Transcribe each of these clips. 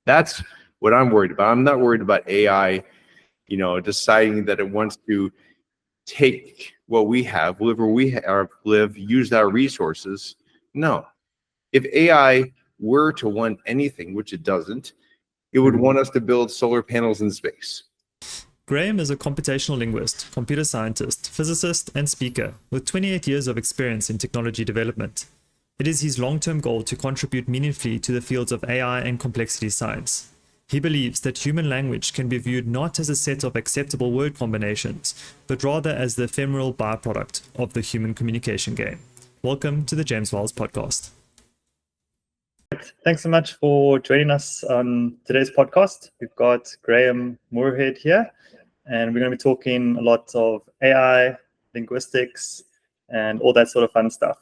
That's what I'm worried about. I'm not worried about AI, deciding that it wants to take what we have, live where we live, use our resources. No. If AI were to want anything, which it doesn't, it would want us to build solar panels in space. Graham is a computational linguist, computer scientist, physicist, and speaker with 28 years of experience in technology development. It is his long-term goal to contribute meaningfully to the fields of AI and complexity science. He believes that human language can be viewed not as a set of acceptable word combinations, but rather as the ephemeral byproduct of the human communication game. Welcome to the James Wiles podcast. Thanks so much for joining us on today's podcast. We've got Graham Morehead here, and we're going to be talking a lot of AI, linguistics, and all that sort of fun stuff.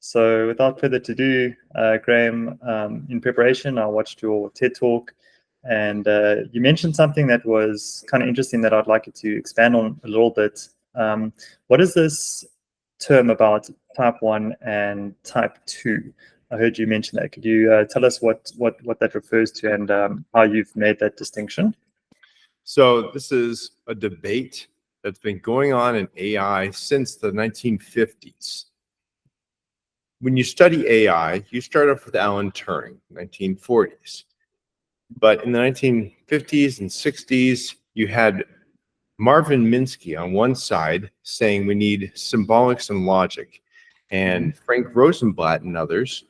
So without further ado, Graham, in preparation, I watched your TED Talk, and you mentioned something that was kind of interesting that I'd like you to expand on a little bit. What is this term about type 1 and type 2? I heard you mention that. Could you tell us what that refers to and how you've made that distinction? So this is a debate that's been going on in AI since the 1950s. When you study AI, you start off with Alan Turing, 1940s. But in the 1950s and 60s, you had Marvin Minsky on one side saying we need symbolics and logic, and Frank Rosenblatt and others.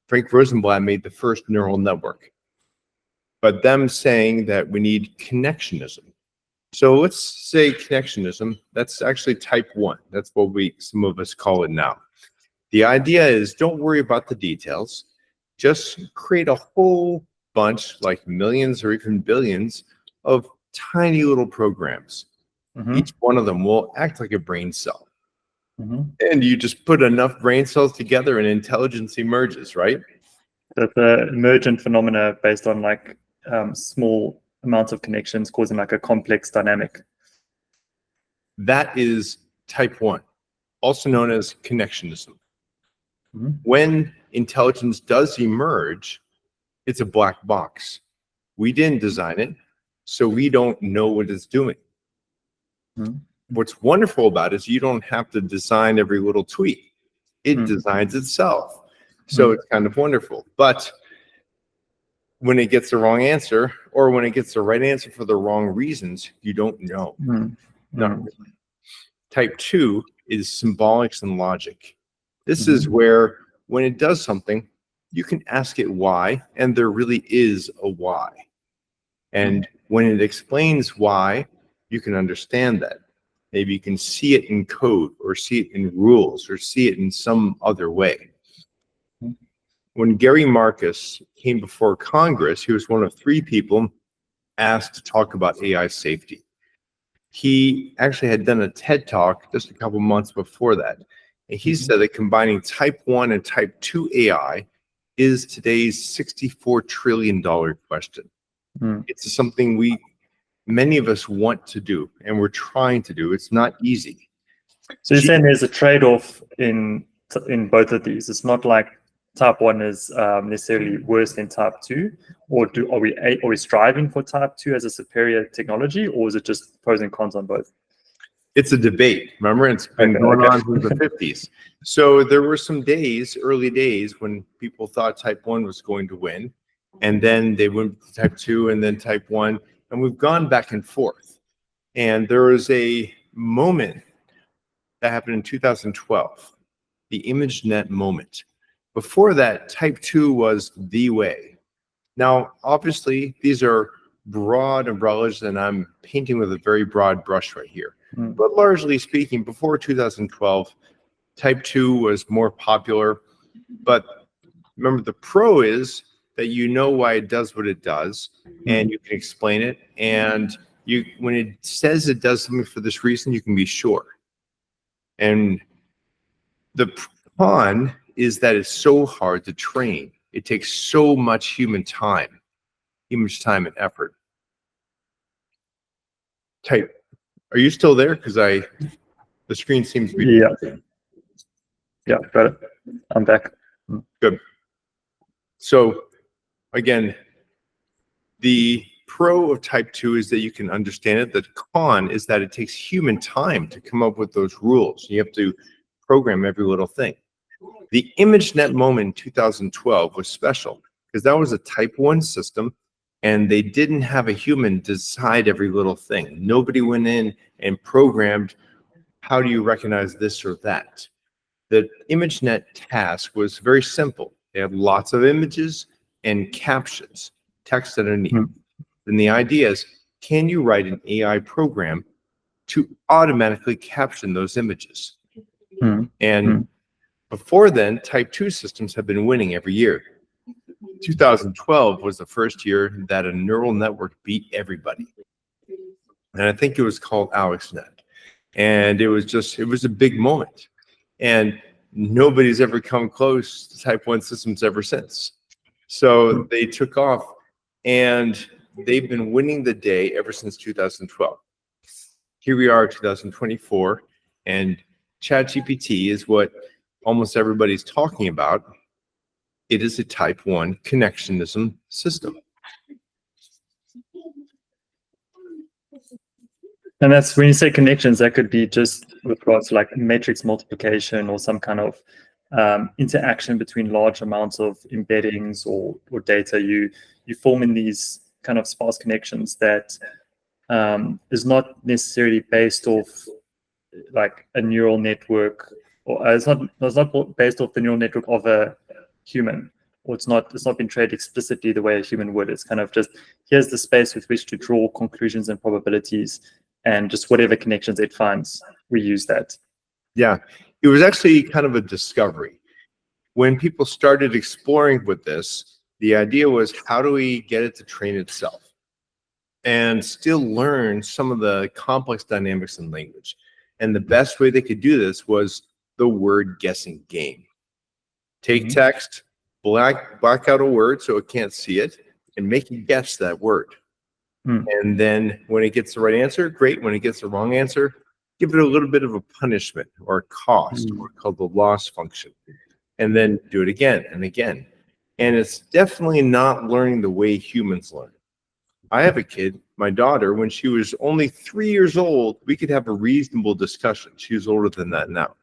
Frank Rosenblatt made the first neural network, but them saying that we need connectionism. So let's say connectionism, that's actually type 1. That's what some of us call it now. The idea is don't worry about the details. Just create a whole bunch, like millions or even billions of tiny little programs. Each one of them will act like a brain cell. And you just put enough brain cells together and intelligence emerges, right? That's an emergent phenomena based on like small amounts of connections causing like a complex dynamic. That is type 1, also known as connectionism. When intelligence does emerge, it's a black box. We didn't design it, so we don't know what it's doing. What's wonderful about it is you don't have to design every little tweet. It designs itself. So it's kind of wonderful. But when it gets the wrong answer, or when it gets the right answer for the wrong reasons, you don't know. Not really. Type 2 is symbolics and logic. This is where when it does something, you can ask it why, and there really is a why. And when it explains why, you can understand that. Maybe you can see it in code, or see it in rules, or see it in some other way. When Gary Marcus came before Congress, he was one of 3 people asked to talk about AI safety. He actually had done a TED Talk just a couple months before that. And he said that combining type 1 and type 2 AI is today's $64 trillion question. It's something many of us want to do, and we're trying to do. It's not easy. So you're saying there's a trade-off in both of these. It's not like type 1 is necessarily worse than type 2, or are we striving for type 2 as a superior technology, or is it just pros and cons on both? It's a debate. Remember, it's been going on since the 50s. So there were some early days, when people thought type 1 was going to win, and then they went to type 2 and then type 1, and we've gone back and forth. And there was a moment that happened in 2012, the ImageNet moment. Before that, type 2 was the way. Now, obviously, these are broad umbrellas, and I'm painting with a very broad brush right here. But largely speaking, before 2012, type 2 was more popular. But remember, the pro is that you know why it does what it does, and you can explain it. And when it says it does something for this reason, you can be sure. And the con is that it's so hard to train. It takes so much human time and effort. Are you still there? Because the screen seems to be. Yeah, got it. I'm back. Good. So again, The pro of type 2 is that you can understand it. The con is that it takes human time to come up with those rules. You have to program every little thing. The ImageNet moment in 2012 was special because that was a type 1 system, and they didn't have a human decide every little thing. Nobody went in and programmed, how do you recognize this or that? The ImageNet task was very simple. They have lots of images and captions, text underneath. Then the idea is, can you write an AI program to automatically caption those images? And before then, type 2 systems have been winning every year. 2012 was the first year that a neural network beat everybody. And I think it was called AlexNet. And it was a big moment. And nobody's ever come close to type 1 systems ever since. So they took off, and they've been winning the day ever since 2012. Here we are, 2024, and ChatGPT is what almost everybody's talking about. It is a type 1 connectionism system. And that's when you say connections, that could be just with regards to like matrix multiplication or some kind of interaction between large amounts of embeddings or data. You form in these kind of sparse connections that is not necessarily based off like a neural network, or it's not based off the neural network of a human, or it's not been trained explicitly the way a human would. It's kind of just, here's the space with which to draw conclusions and probabilities, and just whatever connections it finds, we use that. Yeah, it was actually kind of a discovery. When people started exploring with this, the idea was, how do we get it to train itself and still learn some of the complex dynamics in language? And the best way they could do this was the word guessing game. Take text, black out a word so it can't see it, and make it guess that word. And then when it gets the right answer, great. When it gets the wrong answer, give it a little bit of a punishment or a cost, or called the loss function. And then do it again and again. And it's definitely not learning the way humans learn. I have a kid, my daughter, when she was only 3 years old, we could have a reasonable discussion. She's older than that now.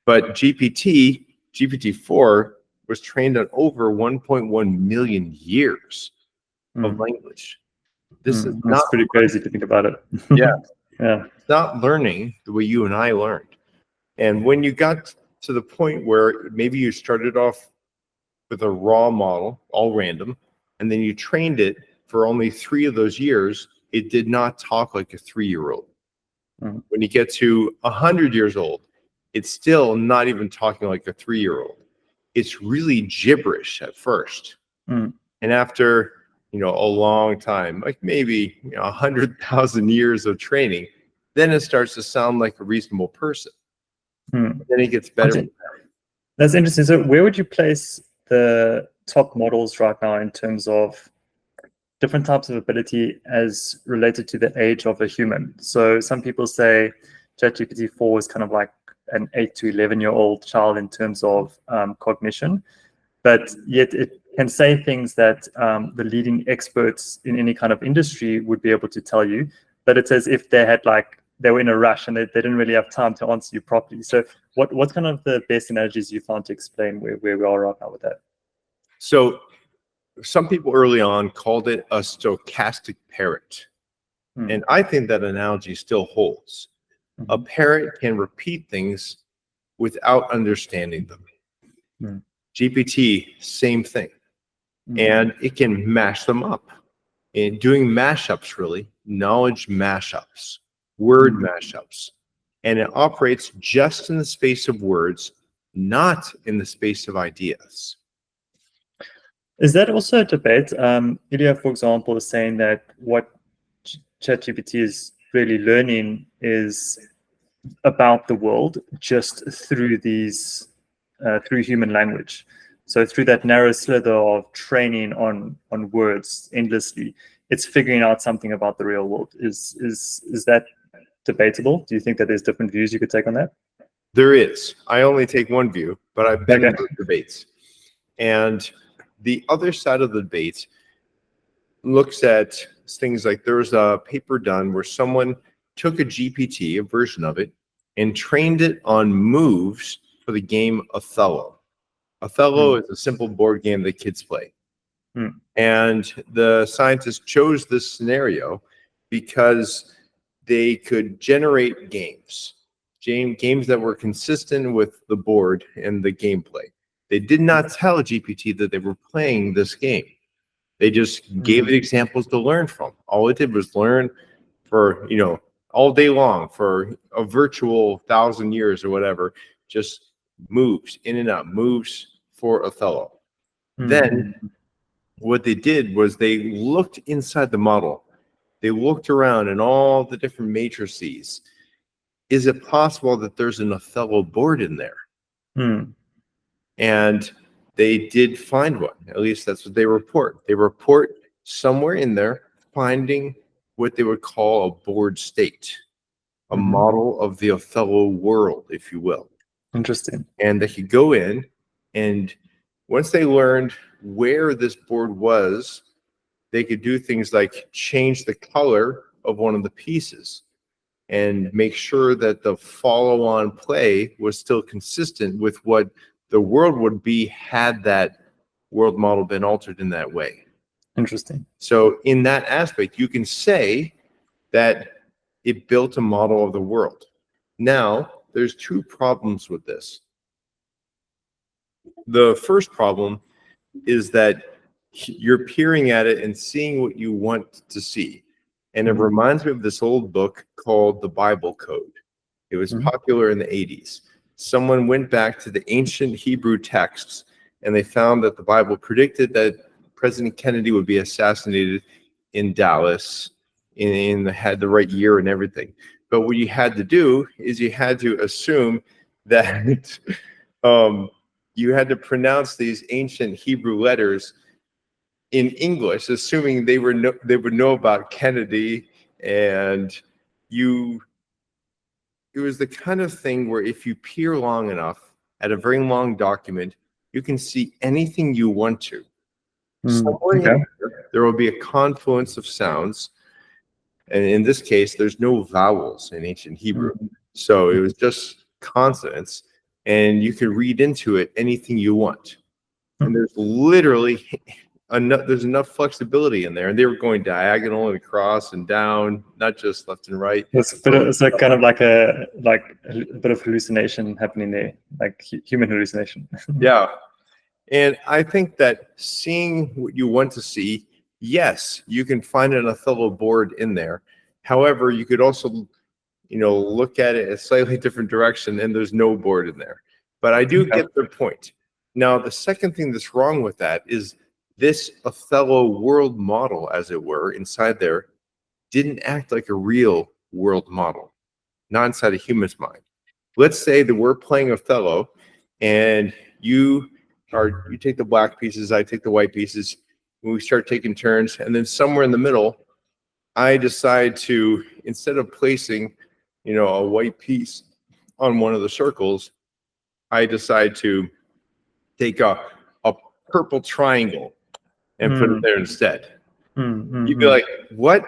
But GPT-4 was trained on over 1.1 million years of language. This is That's pretty crazy to think about it. Yeah. Yeah. It's not learning the way you and I learned. And when you got to the point where maybe you started off with a raw model, all random, and then you trained it for only 3 of those years, it did not talk like a 3-year-old. When you get to 100 years old, it's still not even talking like a 3-year-old. It's really gibberish at first. And after, a long time, like maybe 100,000 years of training, then it starts to sound like a reasonable person. Then it gets better. That's interesting. So where would you place the top models right now in terms of different types of ability as related to the age of a human? So some people say ChatGPT-4 is kind of like an 8 to 11-year-old child in terms of cognition, but yet it can say things that the leading experts in any kind of industry would be able to tell you, but it's as if they were in a rush and they didn't really have time to answer you properly. So what's kind of the best analogies you found to explain where we are right now with that? So some people early on called it a stochastic parrot. And I think that analogy still holds. A parrot can repeat things without understanding them. GPT, same thing. And it can mash them up. And doing mashups, really, knowledge mashups, word mashups. And it operates just in the space of words, not in the space of ideas. Is that also a debate? Ilya, for example, is saying that what ChatGPT is really learning is about the world just through through human language. So through that narrow slither of training on words endlessly, it's figuring out something about the real world. Is that debatable? Do you think that there's different views you could take on that? There is. I only take one view, but I've been in those debates. And the other side of the debate, looks at things like there was a paper done where someone took a GPT, a version of it, and trained it on moves for the game Othello. Othello is a simple board game that kids play. And the scientists chose this scenario because they could generate games that were consistent with the board and the gameplay. They did not tell GPT that they were playing this game. They just gave it examples to learn from. All it did was learn for, all day long for a virtual 1,000 years or whatever, just moves in and out, moves for Othello. Then what they did was they looked inside the model. They looked around in all the different matrices. Is it possible that there's an Othello board in there? And they did find one. At least that's what they report. They report somewhere in there finding what they would call a board state, a model of the Othello world, if you will. Interesting. And they could go in, and once they learned where this board was, they could do things like change the color of one of the pieces and make sure that the follow-on play was still consistent with what the world would be had that world model been altered in that way. Interesting. So in that aspect, you can say that it built a model of the world. Now, there's two problems with this. The first problem is that you're peering at it and seeing what you want to see. And it reminds me of this old book called The Bible Code. It was popular in the 80s. Someone went back to the ancient Hebrew texts, and they found that the Bible predicted that President Kennedy would be assassinated in Dallas, had the right year and everything. But what you had to do is you had to assume that you had to pronounce these ancient Hebrew letters in English, assuming they would know about Kennedy, and it was the kind of thing where if you peer long enough at a very long document, you can see anything you want to. Somewhere in there will be a confluence of sounds, and in this case, there's no vowels in ancient Hebrew, so it was just consonants, and you can read into it anything you want. And there's literally there's enough flexibility in there, and they were going diagonal and across and down, not just left and right. It's like kind of like a bit of hallucination happening there, like human hallucination. Yeah. And I think that seeing what you want to see, yes, you can find an Othello board in there. However, you could also, look at it a slightly different direction, and there's no board in there. But I do get their point. Now, the second thing that's wrong with that is this Othello world model, as it were, inside there, didn't act like a real world model, not inside a human's mind. Let's say that we're playing Othello, and you take the black pieces, I take the white pieces, and we start taking turns, and then somewhere in the middle, I decide to, instead of placing, a white piece on one of the circles, I decide to take a purple triangle and put it there instead. You'd be like, what?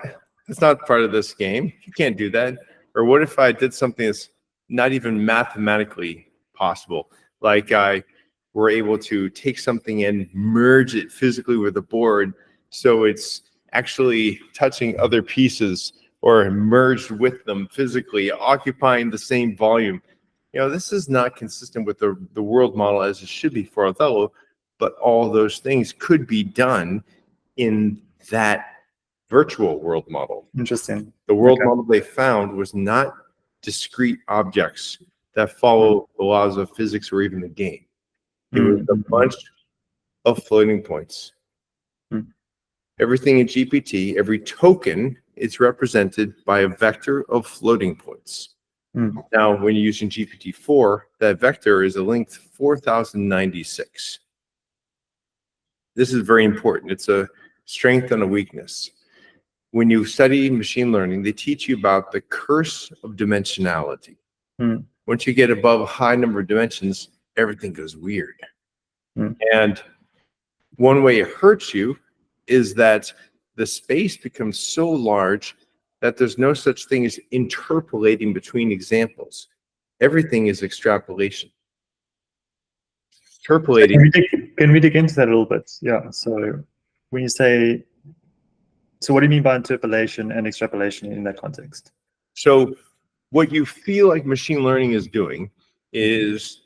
That's not part of this game. You can't do that. Or what if I did something that's not even mathematically possible? Like I were able to take something and merge it physically with the board so it's actually touching other pieces or merged with them physically, occupying the same volume. This is not consistent with the world model as it should be for Othello, but all those things could be done in that virtual world model. Interesting. The world model they found was not discrete objects that follow the laws of physics or even the game. It was a bunch of floating points. Everything in GPT, every token is represented by a vector of floating points. Now, when you're using GPT-4, that vector is a length 4096. This is very important. It's a strength and a weakness. When you study machine learning, they teach you about the curse of dimensionality. Once you get above a high number of dimensions, everything goes weird. And one way it hurts you is that the space becomes so large that there's no such thing as interpolating between examples. Everything is extrapolation. Interpolating. Can we dig into that a little bit? Yeah. So when you say, so what do you mean by interpolation and extrapolation in that context? So what you feel like machine learning is doing is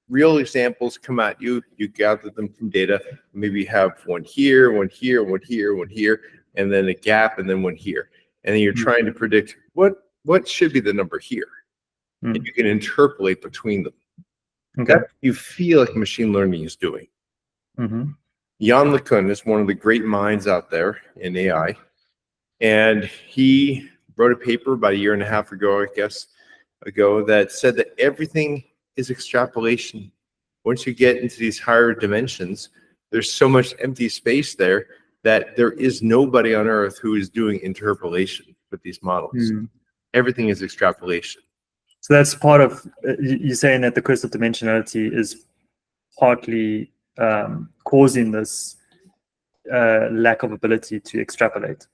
real examples come at you, you gather them from data, maybe you have one here, one here, one here, one here, and then a gap, and then one here. And then you're trying to predict what should be the number here. And you can interpolate between them. Okay. That you feel like machine learning is doing. Mm-hmm. Jan LeCun is one of the great minds out there in AI. And he wrote a paper about a year and a half ago, I guess, that said that everything is extrapolation. Once you get into these higher dimensions, there's so much empty space there that there is nobody on Earth who is doing interpolation with these models. Everything is extrapolation. So that's part of you saying that the curse of dimensionality is partly causing this lack of ability to extrapolate.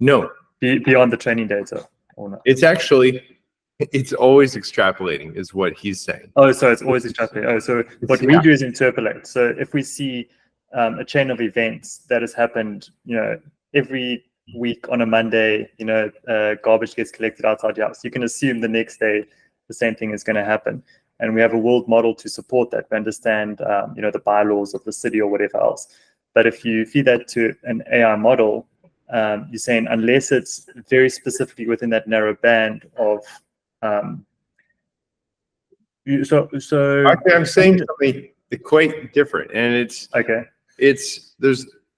No, beyond the training data, or not? It's always extrapolating, is what he's saying. Oh, so it's always extrapolating. Oh, so what we do is interpolate. So if we see a chain of events that has happened, every week on a Monday, garbage gets collected outside your house, you can assume the next day the same thing is going to happen. And we have a world model to support that. We understand, the bylaws of the city or whatever else. But if you feed that to an AI model, you're saying unless it's very specifically within that narrow band of I'm saying something quite different, and it's okay.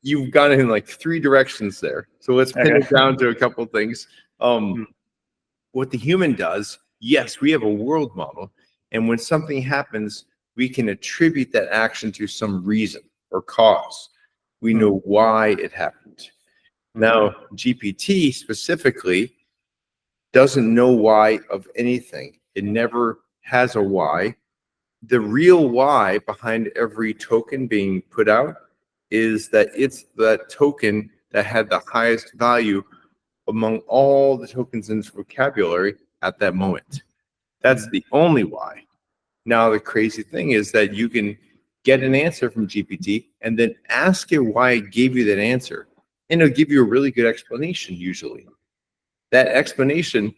You've gone in like three directions there. So let's pin it down to a couple things. What the human does, yes, we have a world model, and when something happens, we can attribute that action to some reason or cause. We know why it happened. Now, GPT specifically doesn't know why of anything. It never has a why. The real why behind every token being put out is that it's that token that had the highest value among all the tokens in its vocabulary at that moment. That's the only why. Now, the crazy thing is that you can get an answer from GPT and then ask it why it gave you that answer. And it'll give you a really good explanation usually. That explanation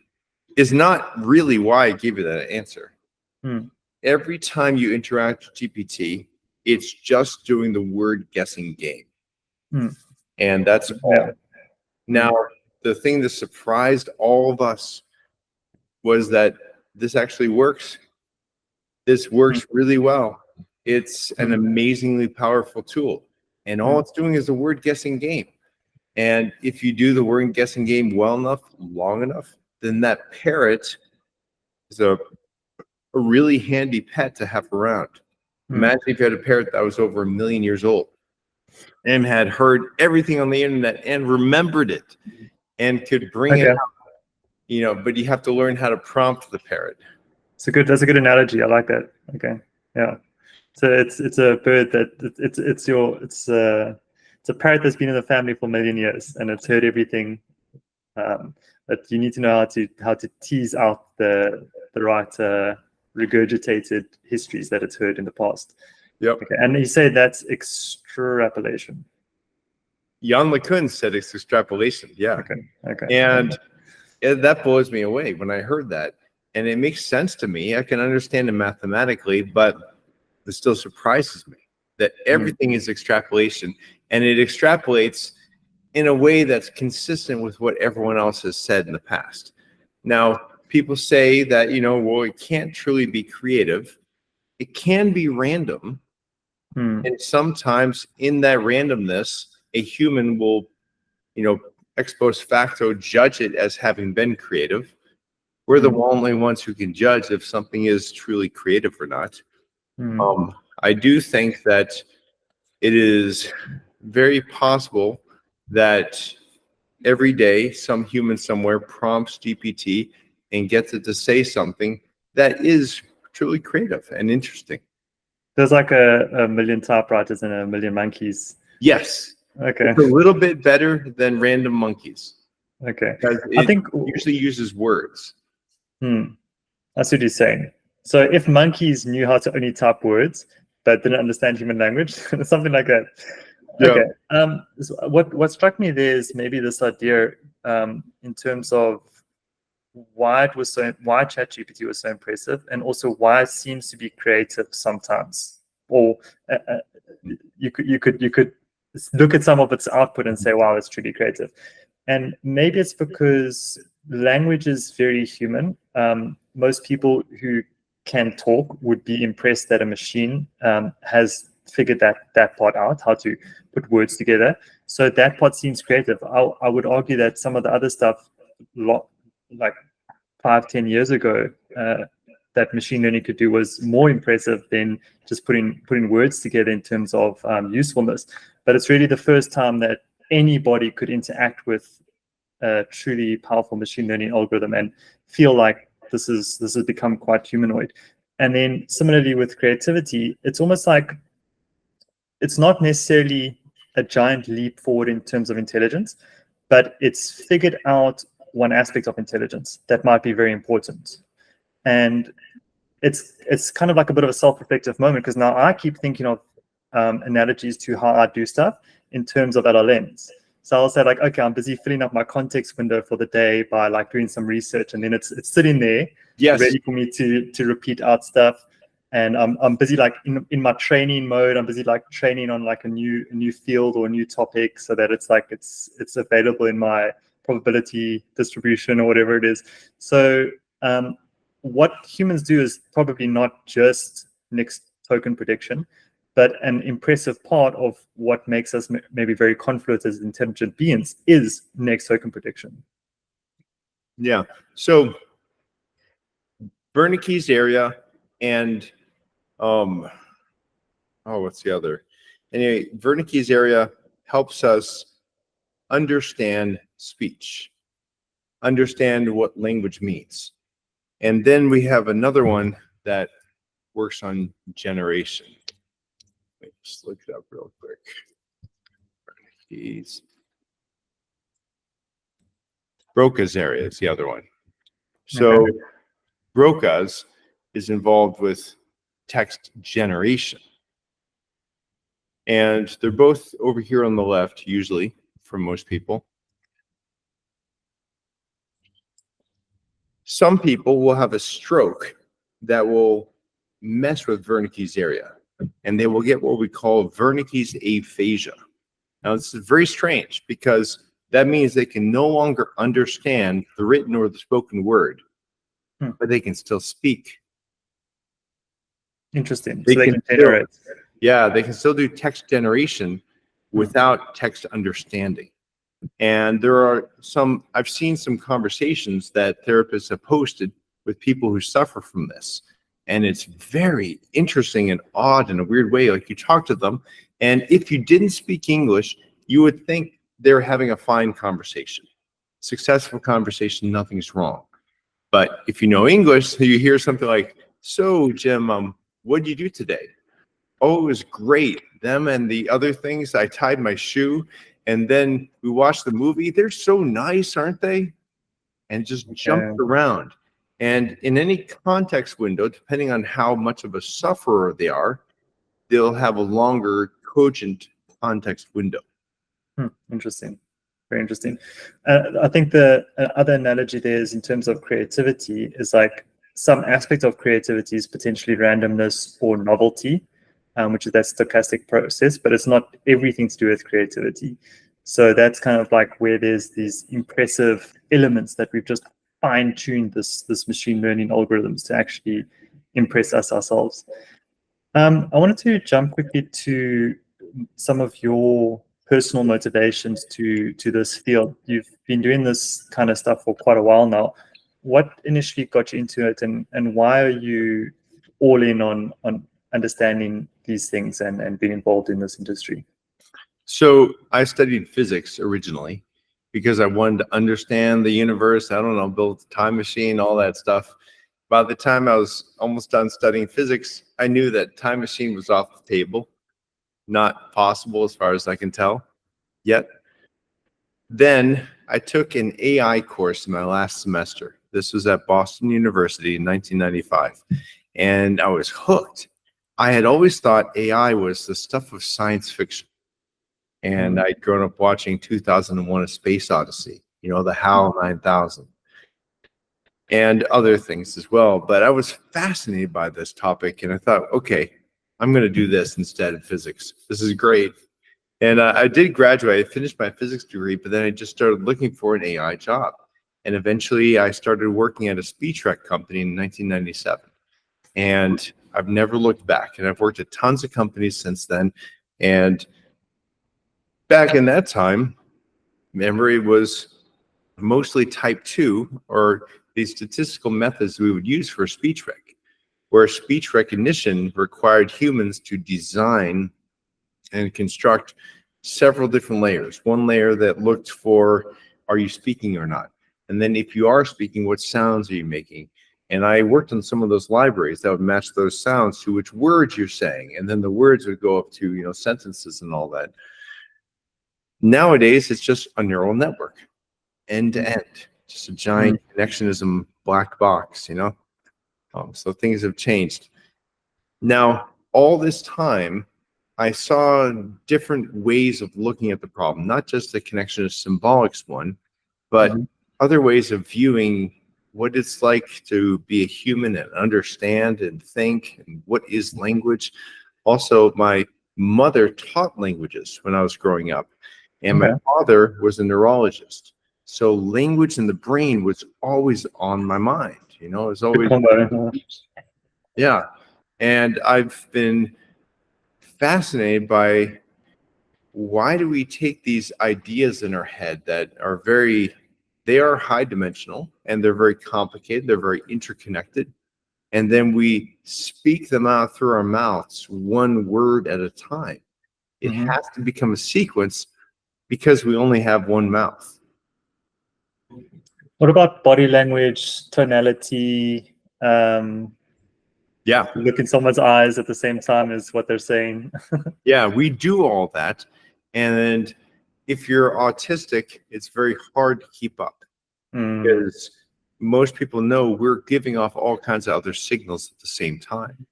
is not really why I gave you that answer. Every time you interact with GPT, it's just doing the word guessing game. And that's all. Now, the thing that surprised all of us was that this actually works. This works really well. It's an amazingly powerful tool. And all it's doing is a word guessing game. And if you do the word guessing game well enough, long enough, then that parrot is a really handy pet to have around. Imagine if you had a parrot that was over 1 million years old and had heard everything on the internet and remembered it and could bring it out. But you have to learn how to prompt the parrot. That's a good analogy. I like that. Okay. Yeah. So it's a bird that it's a parrot that's been in the family for 1 million years, and it's heard everything. But you need to know how to tease out the right regurgitated histories that it's heard in the past. Yep. Okay. And you say that's extrapolation. Jan LeCun said it's extrapolation. Yeah. Okay. And that blows me away when I heard that. And it makes sense to me. I can understand it mathematically, but it still surprises me that everything is extrapolation, and it extrapolates in a way that's consistent with what everyone else has said in the past. Now, people say that, well, it can't truly be creative. It can be random. And sometimes in that randomness, a human will, ex post facto judge it as having been creative. We're the only ones who can judge if something is truly creative or not. I do think that it is very possible that every day some human somewhere prompts GPT and gets it to say something that is truly creative and interesting. There's like a million typewriters and a million monkeys. Yes. Okay. It's a little bit better than random monkeys Okay. because I it think usually uses words. that's what he's saying. So if monkeys knew how to only type words but didn't understand human language, something like that. Yeah. Okay. So what struck me there is maybe this idea in terms of why ChatGPT was so impressive, and also why it seems to be creative sometimes. Or you could look at some of its output and say, wow, it's truly creative. And maybe it's because language is very human. Most people who can talk would be impressed that a machine has figured that part out, how to put words together. So that part seems creative. I would argue that some of the other stuff, like 5-10 years ago, that machine learning could do was more impressive than just putting words together in terms of usefulness. But it's really the first time that anybody could interact with a truly powerful machine learning algorithm and feel like this has become quite humanoid. And then similarly with creativity, it's almost like it's not necessarily a giant leap forward in terms of intelligence, but it's figured out one aspect of intelligence that might be very important. And it's kind of like a bit of a self-reflective moment, because now I keep thinking of analogies to how I do stuff in terms of LLMs. So I'll say like, okay, I'm busy filling up my context window for the day by like doing some research, and then it's sitting there ready for me to repeat out stuff. And I'm busy like in my training mode. I'm busy like training on like a new field or a new topic, so that it's like it's available in my probability distribution or whatever it is. So what humans do is probably not just next token prediction, but an impressive part of what makes us maybe very confluent as intelligent beings is next token prediction. Yeah. So Wernicke's area and what's the other? Anyway, Wernicke's area helps us understand speech, understand what language means. And then we have another one that works on generation. Let me just look it up real quick. Wernicke's. Broca's area is the other one. So Broca's is involved with text generation. And they're both over here on the left, usually, for most people. Some people will have a stroke that will mess with Wernicke's area, and they will get what we call Wernicke's aphasia. Now, this is very strange because that means they can no longer understand the written or the spoken word, but they can still speak. Interesting. So they can generate. Yeah, they can still do text generation without text understanding. And there are I've seen some conversations that therapists have posted with people who suffer from this. And it's very interesting and odd in a weird way. Like, you talk to them, and if you didn't speak English, you would think they're having a fine conversation. Successful conversation, nothing's wrong. But if you know English, you hear something like, "So, Jim, what did you do today?" "Oh, it was great. Them and the other things, I tied my shoe, and then we watched the movie. They're so nice, aren't they?" And just jumped around. And in any context window, depending on how much of a sufferer they are, they'll have a longer cogent context window. Interesting. Very interesting. I think the other analogy there is in terms of creativity is like some aspect of creativity is potentially randomness or novelty, which is that stochastic process, but it's not everything to do with creativity. So that's kind of like where there's these impressive elements that we've just fine-tuned this machine learning algorithms to actually impress us ourselves. I wanted to jump quickly to some of your personal motivations to this field. You've been doing this kind of stuff for quite a while now. What initially got you into it, and why are you all in on understanding these things and being involved in this industry? So I studied physics originally because I wanted to understand the universe. I don't know, build a time machine, all that stuff. By the time I was almost done studying physics, I knew that time machine was off the table, not possible as far as I can tell. yet. Then I took an AI course in my last semester. This was at Boston University in 1995, and I was hooked. I had always thought AI was the stuff of science fiction, and I'd grown up watching 2001: A Space Odyssey, the HAL 9000, and other things as well. But I was fascinated by this topic, and I thought, okay, I'm going to do this instead of physics. This is great. And I did graduate. I finished my physics degree, but then I just started looking for an AI job. And eventually I started working at a speech rec company in 1997. And I've never looked back. And I've worked at tons of companies since then. And back in that time, memory was mostly type 2, or the statistical methods we would use for speech rec, where speech recognition required humans to design and construct several different layers. One layer that looked for, are you speaking or not? And then if you are speaking, what sounds are you making? And I worked on some of those libraries that would match those sounds to which words you're saying. And then the words would go up to, sentences and all that. Nowadays, it's just a neural network, end to end, just a giant connectionism black box, so things have changed. Now, all this time, I saw different ways of looking at the problem, not just the connectionist symbolics one, but other ways of viewing what it's like to be a human and understand and think, and what is language. Also, my mother taught languages when I was growing up, and my father was a neurologist. So language in the brain was always on my mind, it was always, yeah. And I've been fascinated by, why do we take these ideas in our head that are they are high dimensional, and they're very complicated, they're very interconnected, and then we speak them out through our mouths one word at a time. It has to become a sequence because we only have one mouth. What about body language, tonality? Yeah. Look in someone's eyes at the same time as what they're saying. Yeah, we do all that. And if you're autistic, it's very hard to keep up, because most people know we're giving off all kinds of other signals at the same time.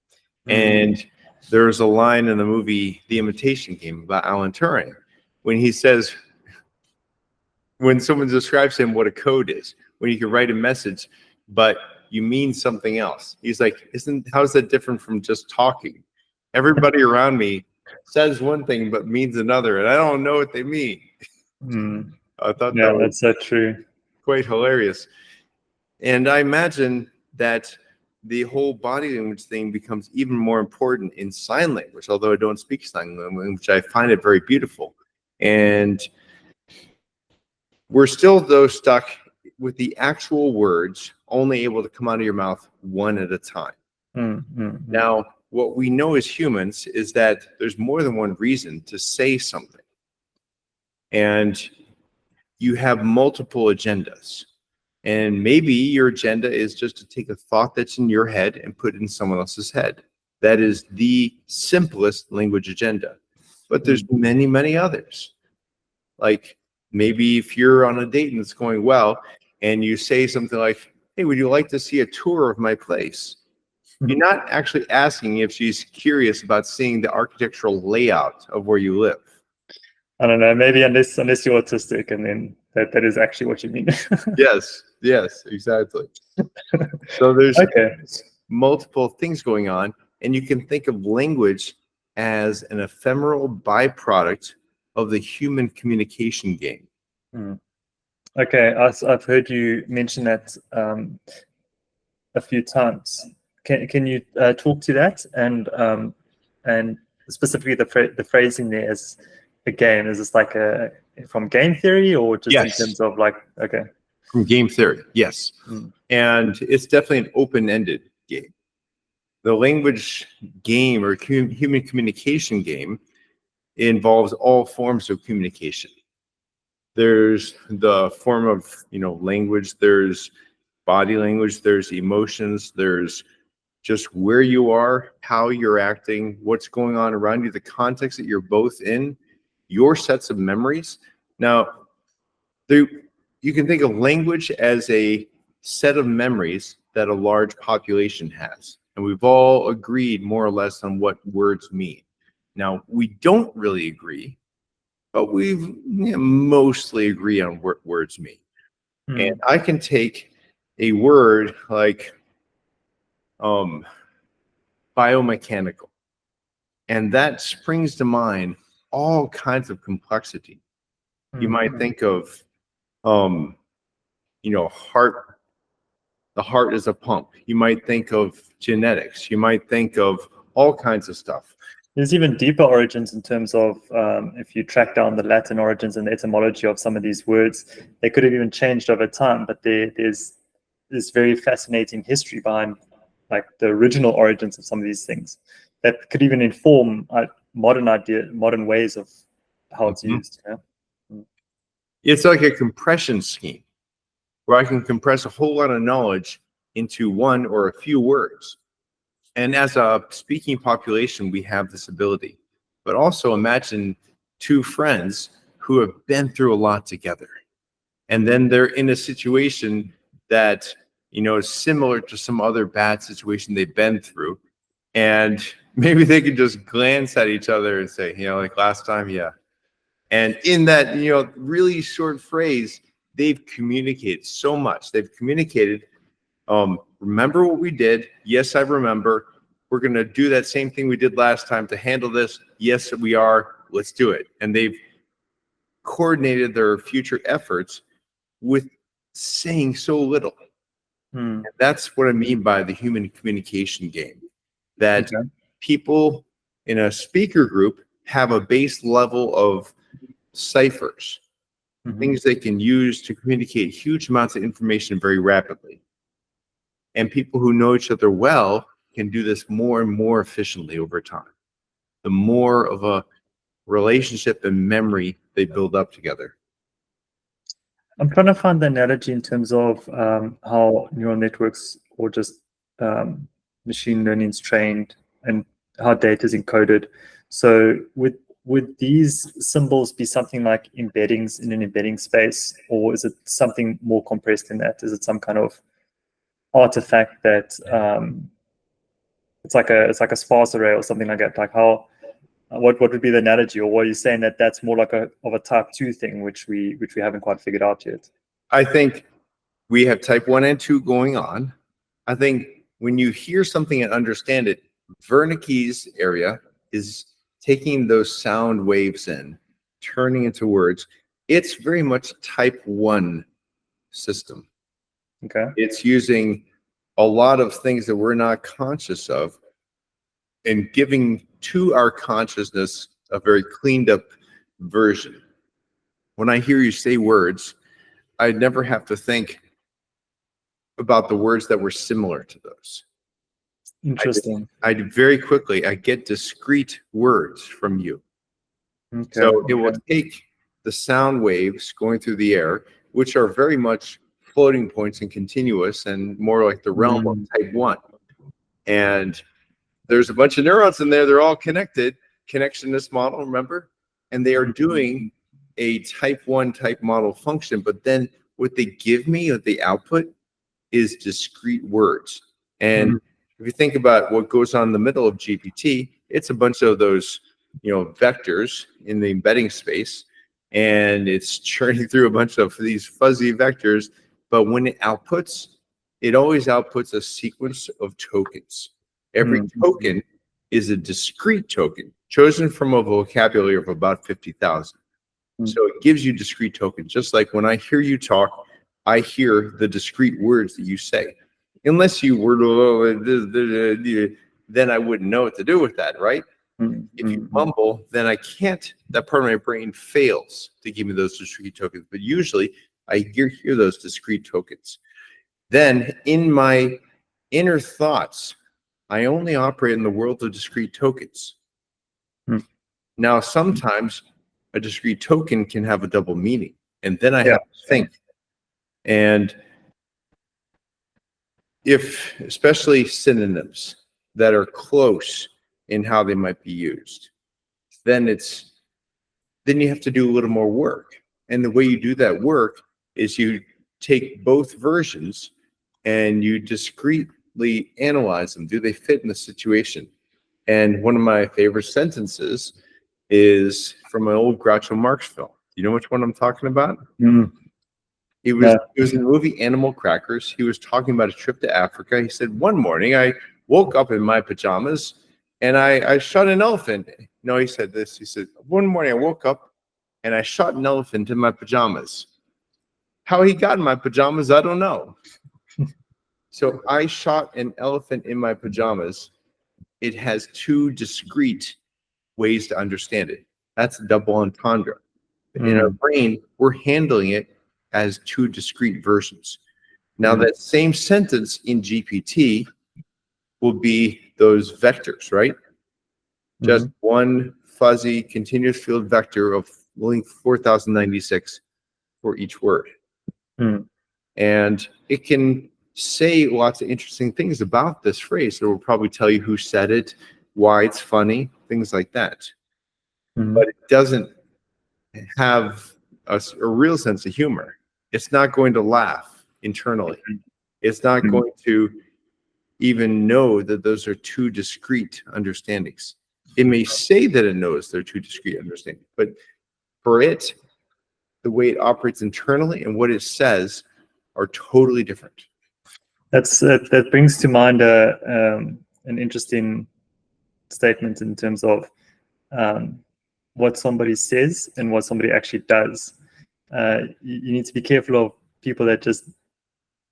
And there's a line in the movie The Imitation Game about Alan Turing, when he says, when someone describes him what a code is, when you can write a message, but you mean something else. He's like, how's that different from just talking? Everybody around me says one thing but means another, and I don't know what they mean. I thought that was that's so true. Quite hilarious. And I imagine that the whole body language thing becomes even more important in sign language, although I don't speak sign language. I find it very beautiful. And we're still, though, stuck with the actual words only able to come out of your mouth one at a time. Now, what we know as humans is that there's more than one reason to say something. And you have multiple agendas. And maybe your agenda is just to take a thought that's in your head and put it in someone else's head. That is the simplest language agenda. But there's many, many others. Like, maybe if you're on a date and it's going well, and you say something like, hey, would you like to see a tour of my place? You're not actually asking if she's curious about seeing the architectural layout of where you live. I don't know, maybe unless you're autistic, and then that is actually what you mean. Yes, exactly. So there's multiple things going on, and you can think of language as an ephemeral byproduct of the human communication game. Okay, I've heard you mention that a few times. Can you talk to that, and specifically the phrasing there as a game? Is this like from game theory, or just in terms of like, from game theory? Yes. And it's definitely an open-ended game. The language game, or human communication game, involves all forms of communication. There's the form of language, there's body language, there's emotions, there's just where you are, how you're acting, what's going on around you, the context that you're both in. your sets of memories. Now, you can think of language as a set of memories that a large population has. And we've all agreed more or less on what words mean. Now, we don't really agree, but we mostly agree on what words mean. And I can take a word like biomechanical, and that springs to mind all kinds of complexity. You might think of, heart. The heart is a pump. You might think of genetics. You might think of all kinds of stuff. There's even deeper origins in terms of if you track down the Latin origins and the etymology of some of these words, they could have even changed over time. But there's this very fascinating history behind like the original origins of some of these things that could even inform modern ways of how it's used. Yeah? It's like a compression scheme where I can compress a whole lot of knowledge into one or a few words. And as a speaking population, we have this ability. But also imagine two friends who have been through a lot together. And then they're in a situation that, is similar to some other bad situation they've been through. And maybe they could just glance at each other and say, like last time, yeah. And in that, really short phrase, they've communicated so much. They've communicated, remember what we did? Yes, I remember. We're going to do that same thing we did last time to handle this. Yes, we are. Let's do it. And they've coordinated their future efforts with saying so little. And that's what I mean by the human communication game. That people in a speaker group have a base level of ciphers, things they can use to communicate huge amounts of information very rapidly. And people who know each other well can do this more and more efficiently over time. The more of a relationship and memory they build up together. I'm trying to find the analogy in terms of how neural networks or just machine learning is trained and how data is encoded. So would these symbols be something like embeddings in an embedding space, or is it something more compressed than that? Is it some kind of artifact that it's like a sparse array or something like that? Like how what would be the analogy, or are you saying that that's more like a type 2 thing, which we haven't quite figured out yet? I think we have type 1 and 2 going on. I think when you hear something and understand it, Wernicke's area is taking those sound waves in, turning into words. It's very much type 1 system. Okay. It's using a lot of things that we're not conscious of and giving to our consciousness a very cleaned up version. When I hear you say words, I never have to think about the words that were similar to those. Interesting. I very quickly, I get discrete words from you. Okay. So it will take the sound waves going through the air, which are very much floating points and continuous and more like the realm of type 1. And there's a bunch of neurons in there. They're all connected, connectionist model, remember? And they are doing a type 1 type model function. But then what they give me, what the output, is discrete words. And if you think about what goes on in the middle of GPT, it's a bunch of those, vectors in the embedding space, and it's churning through a bunch of these fuzzy vectors. But when it outputs, it always outputs a sequence of tokens. Every token is a discrete token chosen from a vocabulary of about 50,000. So it gives you discrete tokens. Just like when I hear you talk, I hear the discrete words that you say. Unless you were, then I wouldn't know what to do with that, right? If you mumble, then I can't, that part of my brain fails to give me those discrete tokens. But usually I hear those discrete tokens. Then in my inner thoughts, I only operate in the world of discrete tokens. Now, sometimes a discrete token can have a double meaning, and then I have to think. And if, especially synonyms that are close in how they might be used, then it's then you have to do a little more work. And the way you do that work is you take both versions and you discretely analyze them. Do they fit in the situation? And one of my favorite sentences is from an old Groucho Marx film. You know which one I'm talking about? It was in the movie Animal Crackers. He was talking about a trip to Africa. He said, one morning I woke up in my pajamas and I shot an elephant. No, he said this. He said, one morning I woke up and I shot an elephant in my pajamas. How he got in my pajamas, I don't know. So I shot an elephant in my pajamas. It has two discrete ways to understand it. That's a double entendre. In our brain, we're handling it as two discrete versions. Now, that same sentence in GPT will be those vectors, right? Just one fuzzy continuous field vector of length 4096 for each word. And it can say lots of interesting things about this phrase. It will probably tell you who said it, why it's funny, things like that. But it doesn't have a real sense of humor. It's not going to laugh internally. It's not going to even know that those are two discrete understandings. It may say that it knows they're two discrete understandings, but for it, the way it operates internally and what it says are totally different. That brings to mind an interesting statement in terms of what somebody says and what somebody actually does. You need to be careful of people that just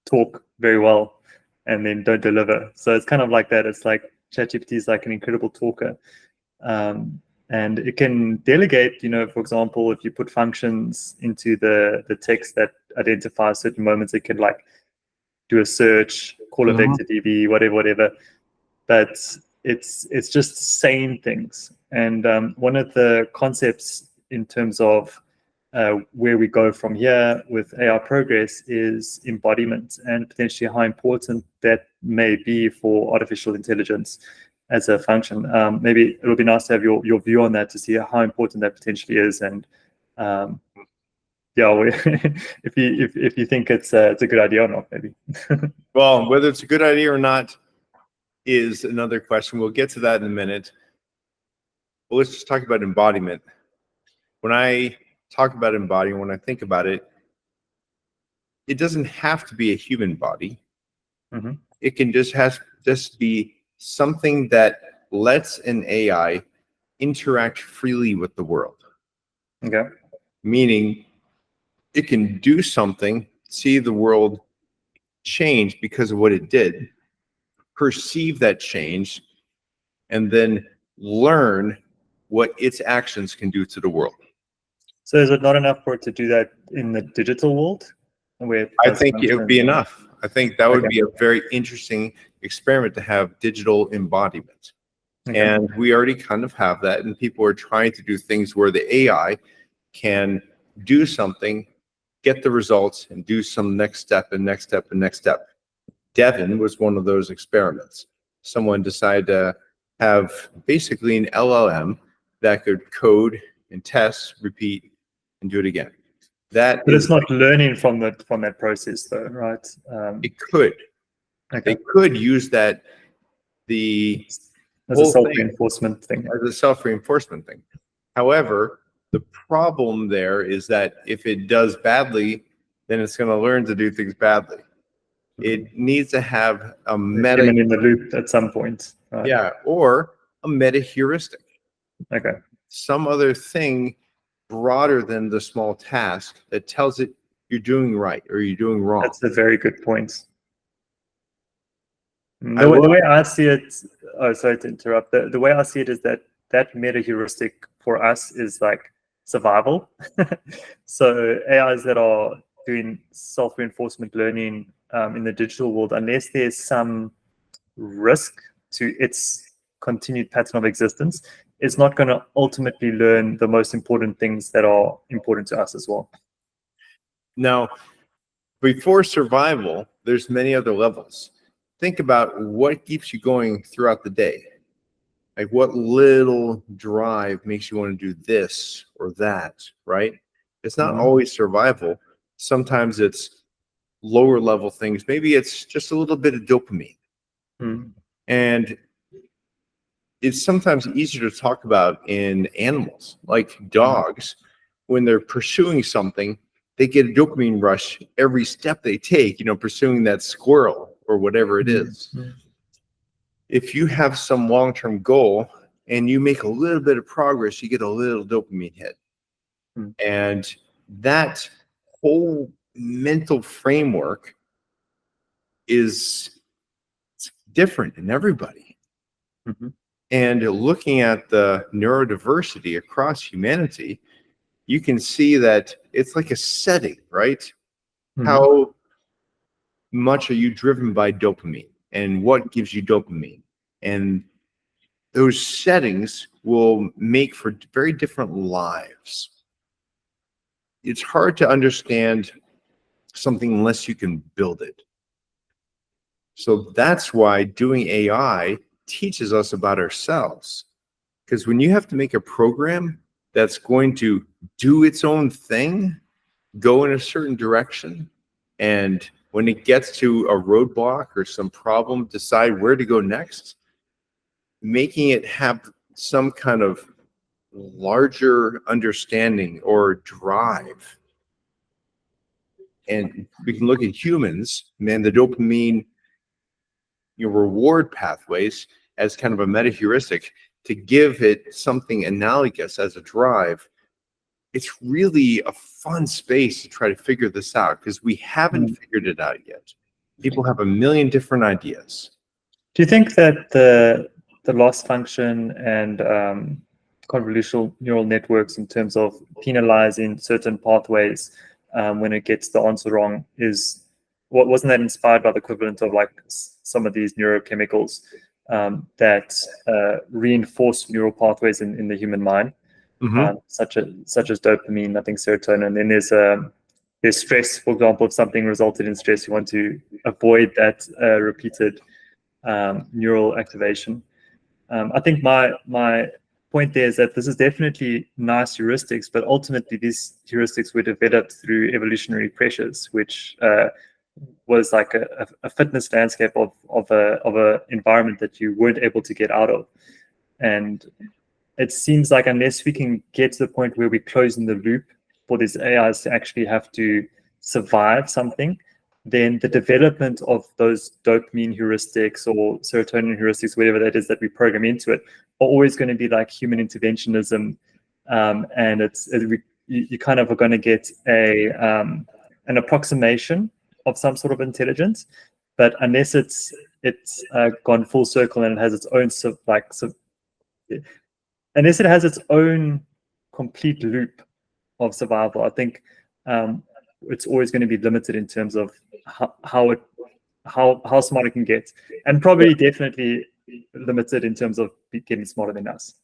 talk very well and then don't deliver. So it's kind of like that. It's like ChatGPT is like an incredible talker. And it can delegate, for example, if you put functions into the text that identify certain moments, it can like do a search, call a vector DB, whatever. But it's just saying things. And one of the concepts in terms of where we go from here with AI progress is embodiment, and potentially how important that may be for artificial intelligence as a function. Maybe it'll be nice to have your view on that, to see how important that potentially is. And if you think it's a good idea or not, maybe. Well, whether it's a good idea or not is another question. We'll get to that in a minute. Well, let's just talk about embodiment. When I talk about embodiment, when I think about it, it doesn't have to be a human body. It can just be something that lets an AI interact freely with the world. Okay. Meaning it can do something, see the world change because of what it did, perceive that change, and then learn what its actions can do to the world. So is it not enough for it to do that in the digital world? I think it would be enough. I think that would be a very interesting experiment, to have digital embodiment. And we already kind of have that, and people are trying to do things where the AI can do something, get the results, and do some next step and next step and next step. Devin was one of those experiments. Someone decided to have basically an LLM that could code and test, repeat, and do it again. But it's not learning from that process, though, right? It could. They could use that as a self-reinforcement thing. As a self-reinforcement thing. However, the problem there is that if it does badly, then it's going to learn to do things badly. It needs to have a meta in the loop at some point. Right? Yeah, or a meta heuristic. Okay. Some other thing broader than the small task that tells it you're doing right or you're doing wrong. That's a very good point. The way I see it, sorry to interrupt. The way I see it is that meta heuristic for us is like survival. So AIs that are doing self-reinforcement learning in the digital world, unless there's some risk to its continued pattern of existence, it's not going to ultimately learn the most important things that are important to us as well. Now, before survival, there's many other levels. Think about what keeps you going throughout the day. Like what little drive makes you want to do this or that, right? It's not always survival. Sometimes it's lower level things. Maybe it's just a little bit of dopamine. And it's sometimes easier to talk about in animals, like dogs. When they're pursuing something, they get a dopamine rush every step they take, pursuing that squirrel or whatever it is. If you have some long-term goal and you make a little bit of progress, you get a little dopamine hit. And that whole mental framework is different in everybody. And looking at the neurodiversity across humanity, you can see that it's like a setting, right? How much are you driven by dopamine and what gives you dopamine? And those settings will make for very different lives. It's hard to understand something unless you can build it. So that's why doing AI teaches us about ourselves. Because when you have to make a program that's going to do its own thing, go in a certain direction, and when it gets to a roadblock or some problem, decide where to go next, making it have some kind of larger understanding or drive. And we can look at humans, man, the dopamine reward pathways as kind of a meta heuristic to give it something analogous as a drive. It's really a fun space to try to figure this out because we haven't figured it out yet. People have a million different ideas. Do you think that the loss function and convolutional neural networks, in terms of penalizing certain pathways when it gets the answer wrong, wasn't that inspired by the equivalent of like some of these neurochemicals that reinforce neural pathways in the human mind? Such as dopamine, I think serotonin. And then there's stress, for example. If something resulted in stress, you want to avoid that repeated neural activation. I think my point there is that this is definitely nice heuristics, but ultimately these heuristics were developed through evolutionary pressures, which was like a fitness landscape of a environment that you weren't able to get out of. And it seems like unless we can get to the point where we close in the loop for these AIs to actually have to survive something, then the development of those dopamine heuristics or serotonin heuristics, whatever that is that we program into it, are always going to be like human interventionism. And you kind of are going to get an approximation of some sort of intelligence, but unless it's gone full circle and it has its own unless it has its own complete loop of survival, I think it's always going to be limited in terms of how smart it can get, and probably definitely limited in terms of getting smarter than us.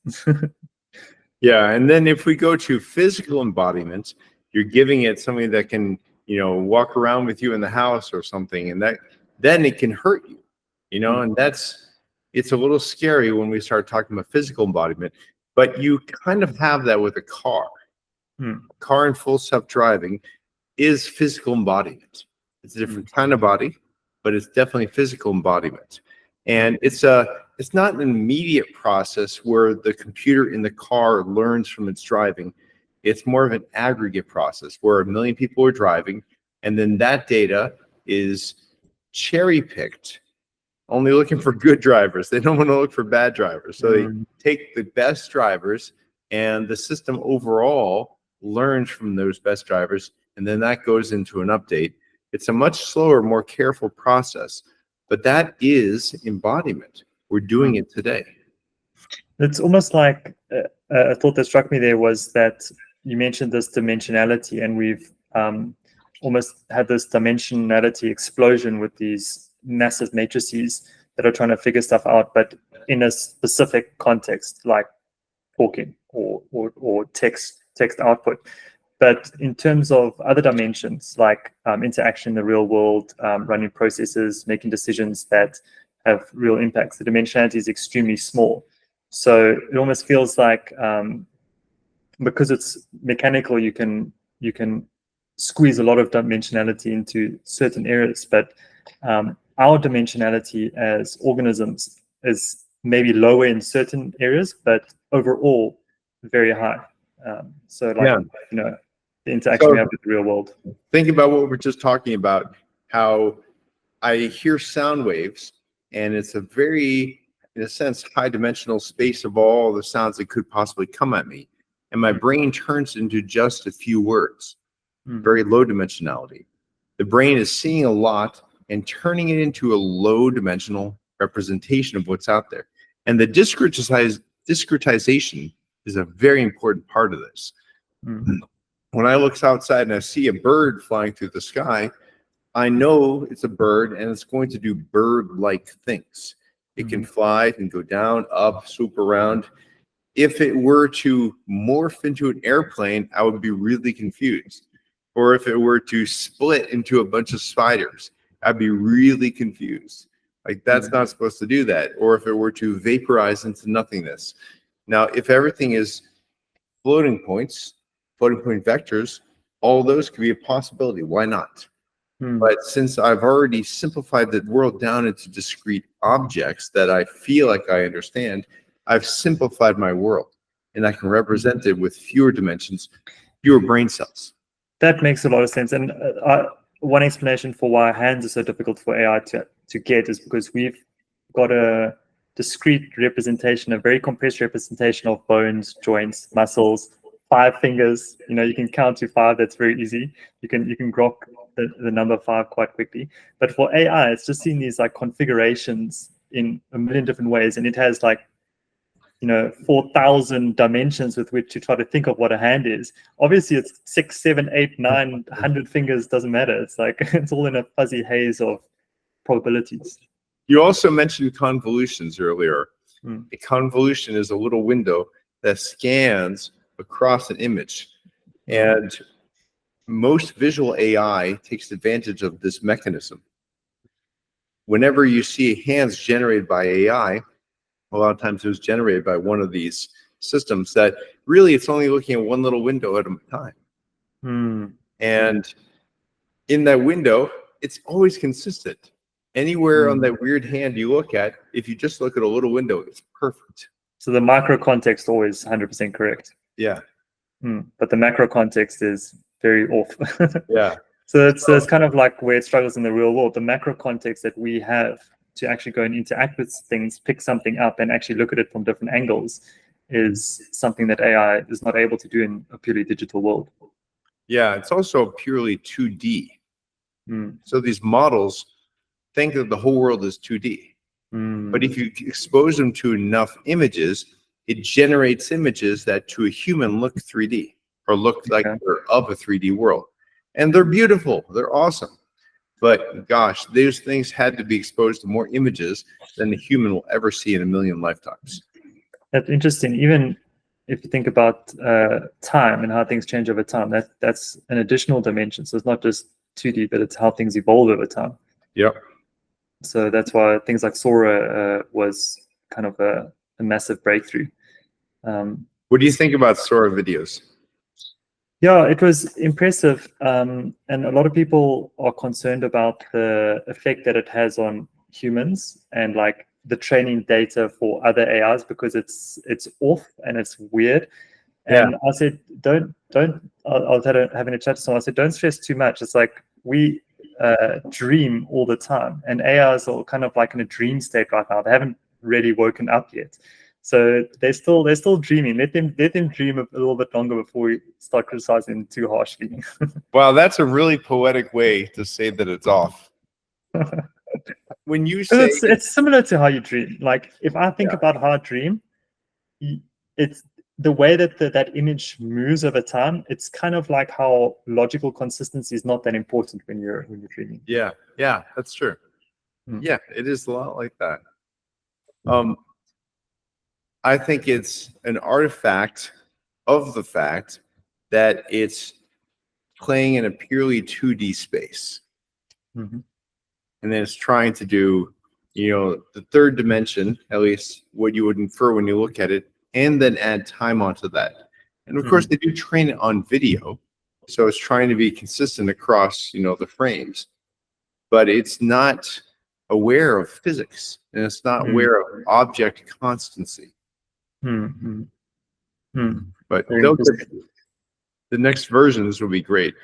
Yeah, and then if we go to physical embodiment, you're giving it something that can, walk around with you in the house or something, and then it can hurt you, and it's a little scary when we start talking about physical embodiment. But you kind of have that with a car. A car in full self-driving is physical embodiment. It's a different kind of body, but it's definitely physical embodiment. And it's not an immediate process where the computer in the car learns from its driving. It's more of an aggregate process where 1 million people are driving, and then that data is cherry-picked, only looking for good drivers. They don't want to look for bad drivers. So they take the best drivers, and the system overall learns from those best drivers, and then that goes into an update. It's a much slower, more careful process, but that is embodiment. We're doing it today. It's almost like a thought that struck me there was that you mentioned this dimensionality, and we've almost had this dimensionality explosion with these massive matrices that are trying to figure stuff out, but in a specific context, like talking or text output. But in terms of other dimensions, like interaction in the real world, running processes, making decisions that have real impacts, the dimensionality is extremely small. So it almost feels like because it's mechanical, you can squeeze a lot of dimensionality into certain areas, but our dimensionality as organisms is maybe lower in certain areas, but overall very high. So like, the interaction we have with the real world. Think about what we're just talking about, how I hear sound waves, and it's a very, in a sense, high dimensional space of all the sounds that could possibly come at me. And my brain turns into just a few words, very low dimensionality. The brain is seeing a lot and turning it into a low dimensional representation of what's out there. And the discretization is a very important part of this. When I look outside and I see a bird flying through the sky, I know it's a bird and it's going to do bird-like things. It can fly, it can go down, up, swoop around. If it were to morph into an airplane, I would be really confused. Or if it were to split into a bunch of spiders, I'd be really confused. Like, that's not supposed to do that. Or if it were to vaporize into nothingness. Now, if everything is floating point vectors, all those could be a possibility. Why not? But since I've already simplified the world down into discrete objects that I feel like I understand, I've simplified my world, and I can represent it with fewer dimensions, fewer brain cells. That makes a lot of sense. And one explanation for why hands are so difficult for AI to get is because we've got a discrete representation, a very compressed representation of bones, joints, muscles, 5 fingers. You can count to 5. That's very easy. You can grok the number 5 quite quickly. But for AI, it's just seeing these like configurations in a million different ways, and it has like 4,000 dimensions with which to try to think of what a hand is. Obviously, it's 6, 7, 8, 9, 100 fingers. Doesn't matter. It's like it's all in a fuzzy haze of probabilities. You also mentioned convolutions earlier. A convolution is a little window that scans across an image, and most visual AI takes advantage of this mechanism. Whenever you see hands generated by AI, a lot of times it was generated by one of these systems that really it's only looking at one little window at a time. And in that window, it's always consistent. Anywhere on that weird hand you look at, if you just look at a little window, it's perfect. So the micro context always 100% correct. Yeah. But the macro context is very off. Yeah. So it's kind of like where it struggles in the real world. The macro context that we have to actually go and interact with things, pick something up, and actually look at it from different angles is something that AI is not able to do in a purely digital world. Yeah, it's also purely 2D. So these models think that the whole world is 2D. But if you expose them to enough images, it generates images that to a human look 3D or look like they're of a 3D world. And they're beautiful. They're awesome. But gosh, those things had to be exposed to more images than the human will ever see in a million lifetimes. That's interesting. Even if you think about time and how things change over time, that's an additional dimension. So it's not just 2D, but it's how things evolve over time. Yep. So that's why things like Sora was kind of a massive breakthrough. What do you think about Sora videos? Yeah, it was impressive. And a lot of people are concerned about the effect that it has on humans and like the training data for other AIs because it's off and it's weird. And I said, don't. I was having a chat to someone. I said, don't stress too much. It's like we dream all the time, and AIs are kind of like in a dream state right now. They haven't really woken up yet. So they're still dreaming. Let them dream a little bit longer before we start criticizing them too harshly. Wow, that's a really poetic way to say that it's off. When you say it's similar to how you dream. Like if I think about how I dream, it's the way that that image moves over time. It's kind of like how logical consistency is not that important when you're dreaming. Yeah, that's true. Yeah, it is a lot like that. I think it's an artifact of the fact that it's playing in a purely 2D space. And then it's trying to do the third dimension, at least what you would infer when you look at it, and then add time onto that. And of course, they do train it on video, so it's trying to be consistent across, the frames. But it's not aware of physics, and it's not aware of object constancy. But the next versions will be great.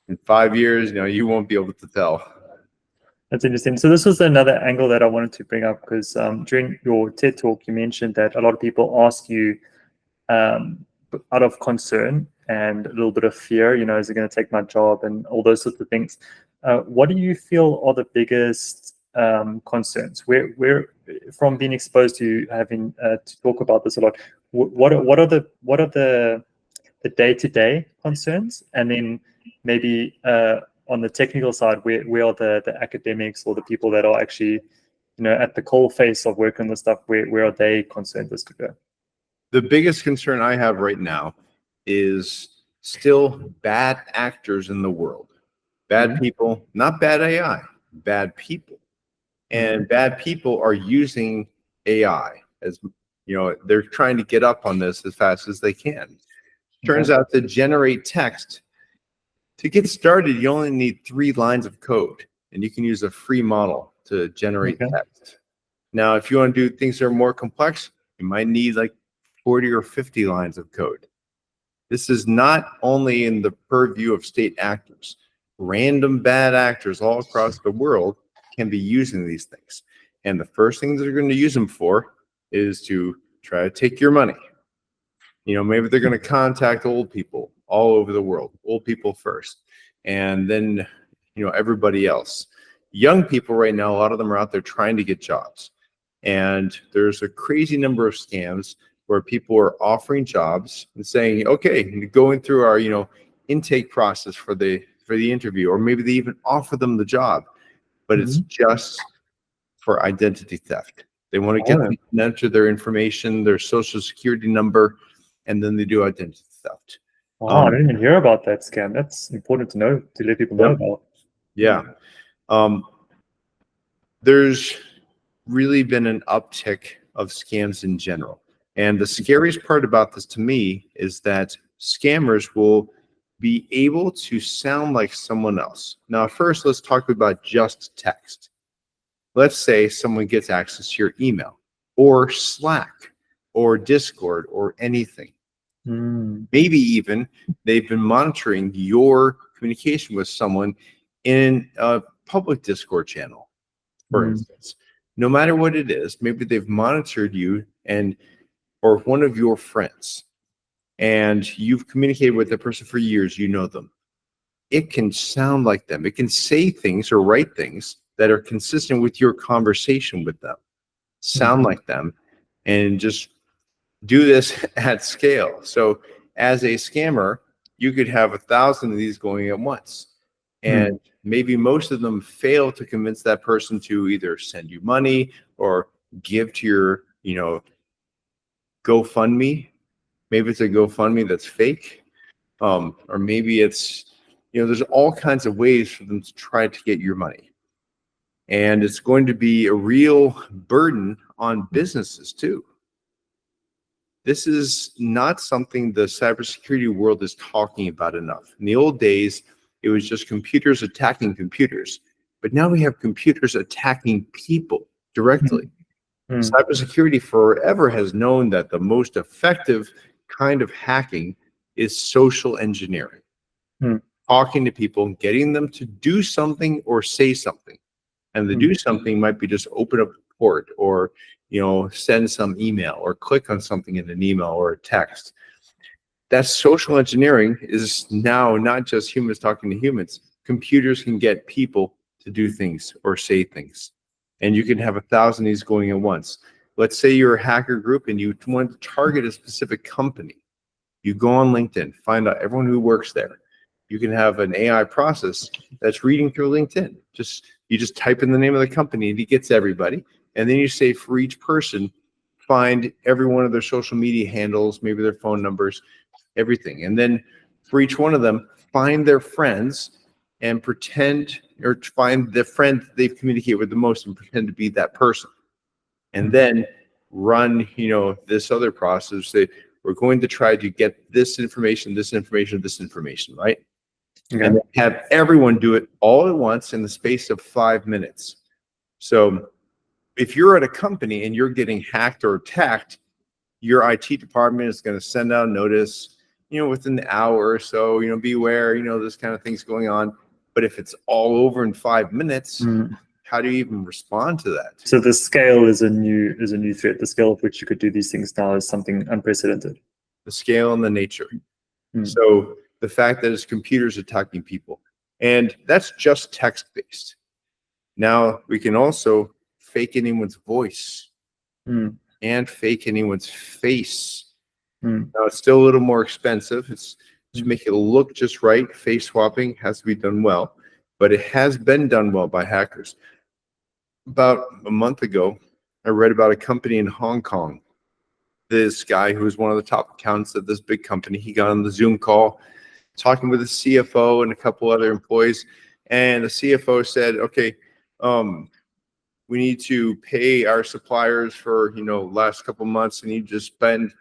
In 5 years, you won't be able to tell. That's interesting. So this was another angle that I wanted to bring up, because during your TED talk, you mentioned that a lot of people ask you out of concern and a little bit of fear, is it going to take my job and all those sorts of things. What do you feel are the biggest concerns? Where from being exposed to having to talk about this a lot, what are the day-to-day concerns, and then maybe on the technical side, where are the academics or the people that are actually, at the coal face of working on this stuff, where are they concerned this could go? The biggest concern I have right now is still bad actors in the world. Bad people, not bad AI, bad people. And bad people are using AI as, they're trying to get up on this as fast as they can. Turns out to generate text, to get started, you only need 3 lines of code, and you can use a free model to generate text. Now, if you want to do things that are more complex, you might need like 40 or 50 lines of code. This is not only in the purview of state actors. Random bad actors all across the world can be using these things. And the first thing they're going to use them for is to try to take your money. Maybe they're going to contact old people all over the world, old people first, and then, everybody else. Young people right now, a lot of them are out there trying to get jobs. And there's a crazy number of scams where people are offering jobs and saying, okay, going through our, intake process for the interview, or maybe they even offer them the job, but it's just for identity theft. They want to get them to enter their information, their social security number, and then they do identity theft. Wow, I didn't even hear about that scam. That's important to know, to let people know about. Yeah. There's really been an uptick of scams in general. And the scariest part about this to me is that scammers will be able to sound like someone else. Now, first, let's talk about just text. Let's say someone gets access to your email or Slack or Discord or anything. Maybe even they've been monitoring your communication with someone in a public Discord channel, for instance. No matter what it is, maybe they've monitored you or one of your friends, and you've communicated with the person for years, you know them. It can sound like them. It can say things or write things that are consistent with your conversation with them, sound like them, and just do this at scale. So as a scammer, you could have 1,000 of these going at once. And maybe most of them fail to convince that person to either send you money or give to your, GoFundMe. Maybe it's a GoFundMe that's fake. Or maybe it's, there's all kinds of ways for them to try to get your money. And it's going to be a real burden on businesses too. This is not something the cybersecurity world is talking about enough. In the old days, it was just computers attacking computers. But now we have computers attacking people directly. Cybersecurity forever has known that the most effective kind of hacking is social engineering. Talking to people, getting them to do something or say something. And the do something might be just open up a port or send some email or click on something in an email or a text. That social engineering is now not just humans talking to humans. Computers can get people to do things or say things. And you can have 1,000 of these going at once. Let's say you're a hacker group and you want to target a specific company. You go on LinkedIn, find out everyone who works there. You can have an AI process that's reading through LinkedIn. You just type in the name of the company and it gets everybody. And then you say for each person, find every one of their social media handles, maybe their phone numbers, everything. And then for each one of them, find their friends and pretend or find the friend that they've communicated with the most and pretend to be that person. And then run, this other process. Say, we're going to try to get this information, right? Okay. And have everyone do it all at once in the space of 5 minutes. So if you're at a company and you're getting hacked or attacked, your IT department is going to send out a notice, within the hour or so, beware, this kind of thing's going on. But if it's all over in 5 minutes, how do you even respond to that? So the scale is a new threat. The scale of which you could do these things now is something unprecedented. The scale and the nature. So the fact that it's computers attacking people, and that's just text-based. Now we can also fake anyone's voice and fake anyone's face. Now it's still a little more expensive. It's to make it look just right. Face swapping has to be done well, but it has been done well by hackers. About a month ago, I read about a company in Hong Kong. This guy who was one of the top accountants at this big company, he got on the Zoom call talking with the CFO and a couple other employees. And the CFO said, okay, we need to pay our suppliers for, last couple months. And you just spend,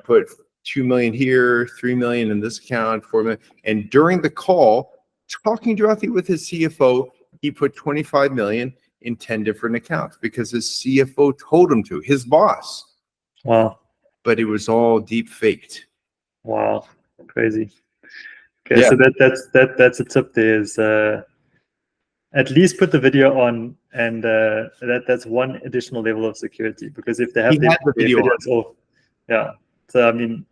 put 2 million here, 3 million in this account, 4 million. And during the call, talking directly with his CFO, he put 25 million in 10 different accounts because his CFO told him to, his boss. Wow. But it was all deep faked. Wow. Crazy. Okay, yeah. So that's a tip there is at least put the video on, and that's one additional level of security, because if they have their videos off, yeah. So I mean,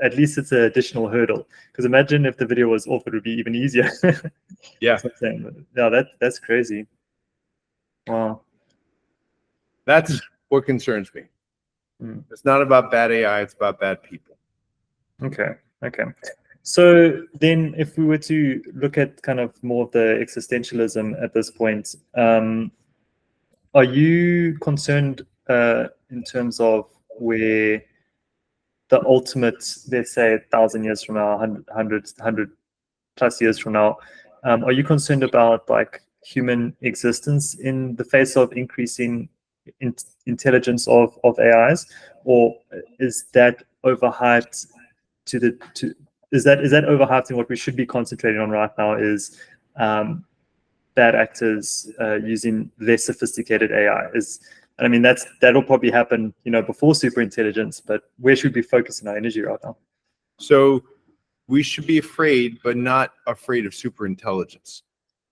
at least it's an additional hurdle, because imagine if the video was off, it would be even easier. Yeah. Yeah, that's crazy. Wow. That's what concerns me. It's not about bad AI, it's about bad people. Okay. So then if we were to look at kind of more of the existentialism at this point, are you concerned in terms of where the ultimate, let's say 1,000 years from now, 100 plus years from now, are you concerned about like human existence in the face of increasing intelligence of AIs, or is that overhyped is that overhyped, and what we should be concentrating on right now is bad actors using less sophisticated AI? I mean, that'll probably happen, before superintelligence, but where should we be focusing our energy right now? So we should be afraid, but not afraid of superintelligence.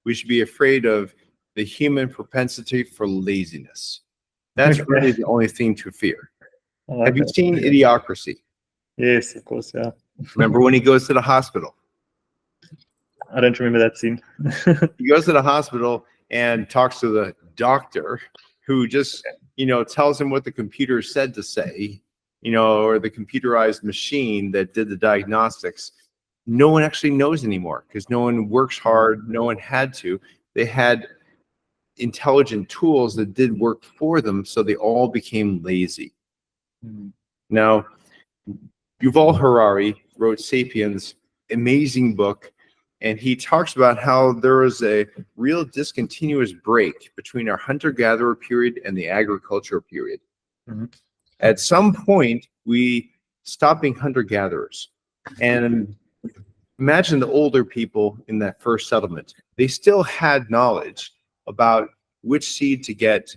We should be afraid of the human propensity for laziness. That's really the only thing to fear. Have you seen Idiocracy? Yes, of course, yeah. Remember when he goes to the hospital? I don't remember that scene. He goes to the hospital and talks to the doctor, who just, tells him what the computer said to say, or the computerized machine that did the diagnostics. No one actually knows anymore, because no one works hard. No one had to. They had intelligent tools that did work for them, so they all became lazy. Now, Yuval Harari wrote *Sapiens*, amazing book, and he talks about how there was a real discontinuous break between our hunter-gatherer period and the agricultural period. At some point, we stopped being hunter-gatherers. And imagine the older people in that first settlement. They still had knowledge about which seed to get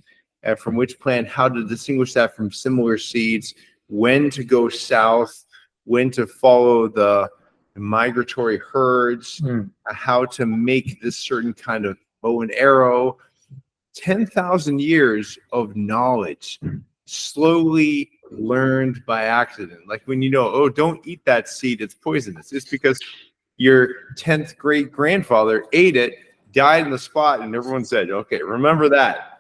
from which plant, how to distinguish that from similar seeds, when to go south, when to follow the migratory herds, how to make this certain kind of bow and arrow. 10,000 years of knowledge slowly learned by accident. Like when don't eat that seed, it's poisonous. It's because your 10th great grandfather ate it, died in the spot, and everyone said, okay, remember that.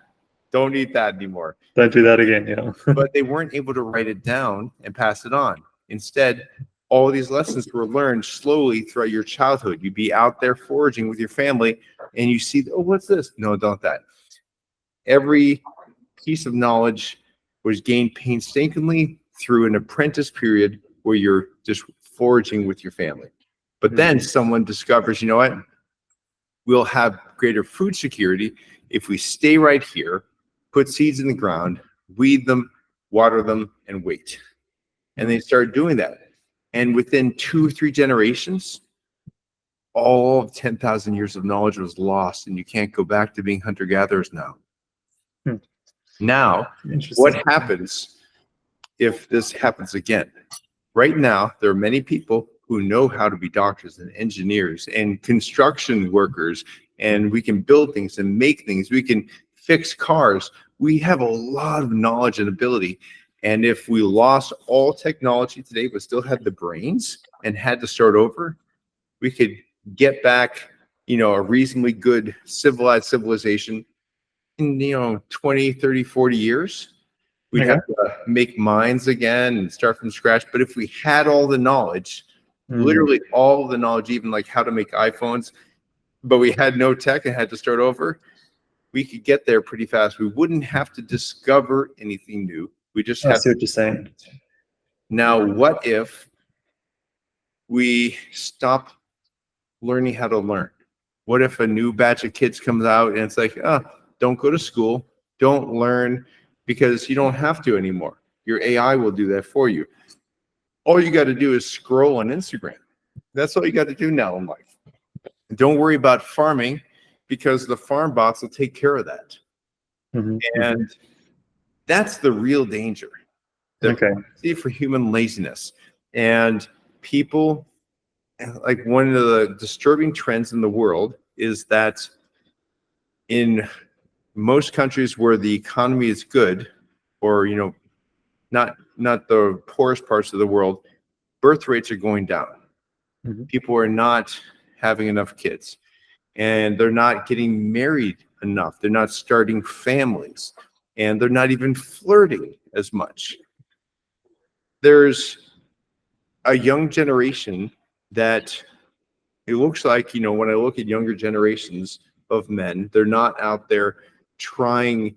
Don't eat that anymore. Don't do that again, yeah. But they weren't able to write it down and pass it on. Instead, all these lessons were learned slowly throughout your childhood. You'd be out there foraging with your family, and you see, oh, what's this? No, don't that. Every piece of knowledge was gained painstakingly through an apprentice period where you're just foraging with your family. But then someone discovers, you know what? we'll have greater food security if we stay right here, put seeds in the ground, weed them, water them, and wait. And they started doing that. And within 2 or 3 generations, all of 10,000 years of knowledge was lost, and you can't go back to being hunter-gatherers now. Now, what happens if this happens again? Right now, there are many people who know how to be doctors and engineers and construction workers, and we can build things and make things. We can fix cars. We have a lot of knowledge and ability. And if we lost all technology today, but still had the brains and had to start over, we could get back, a reasonably good civilized civilization in, 20, 30, 40 years. We'd have to make mines again and start from scratch. But if we had all the knowledge, literally all the knowledge, even like how to make iPhones, but we had no tech and had to start over, we could get there pretty fast. We wouldn't have to discover anything new. We just have I see what you're saying. Now, what if we stop learning how to learn? What if a new batch of kids comes out and it's like, don't go to school, don't learn, because you don't have to anymore. Your AI will do that for you. All you got to do is scroll on Instagram. That's all you got to do now in life. Don't worry about farming, because the farm bots will take care of that. And that's the real danger. See, for human laziness. And people, like, one of the disturbing trends in the world is that in most countries where the economy is good, or not the poorest parts of the world, birth rates are going down. People are not having enough kids, and they're not getting married enough. They're not starting families, and they're not even flirting as much. There's a young generation that it looks like, when I look at younger generations of men, they're not out there trying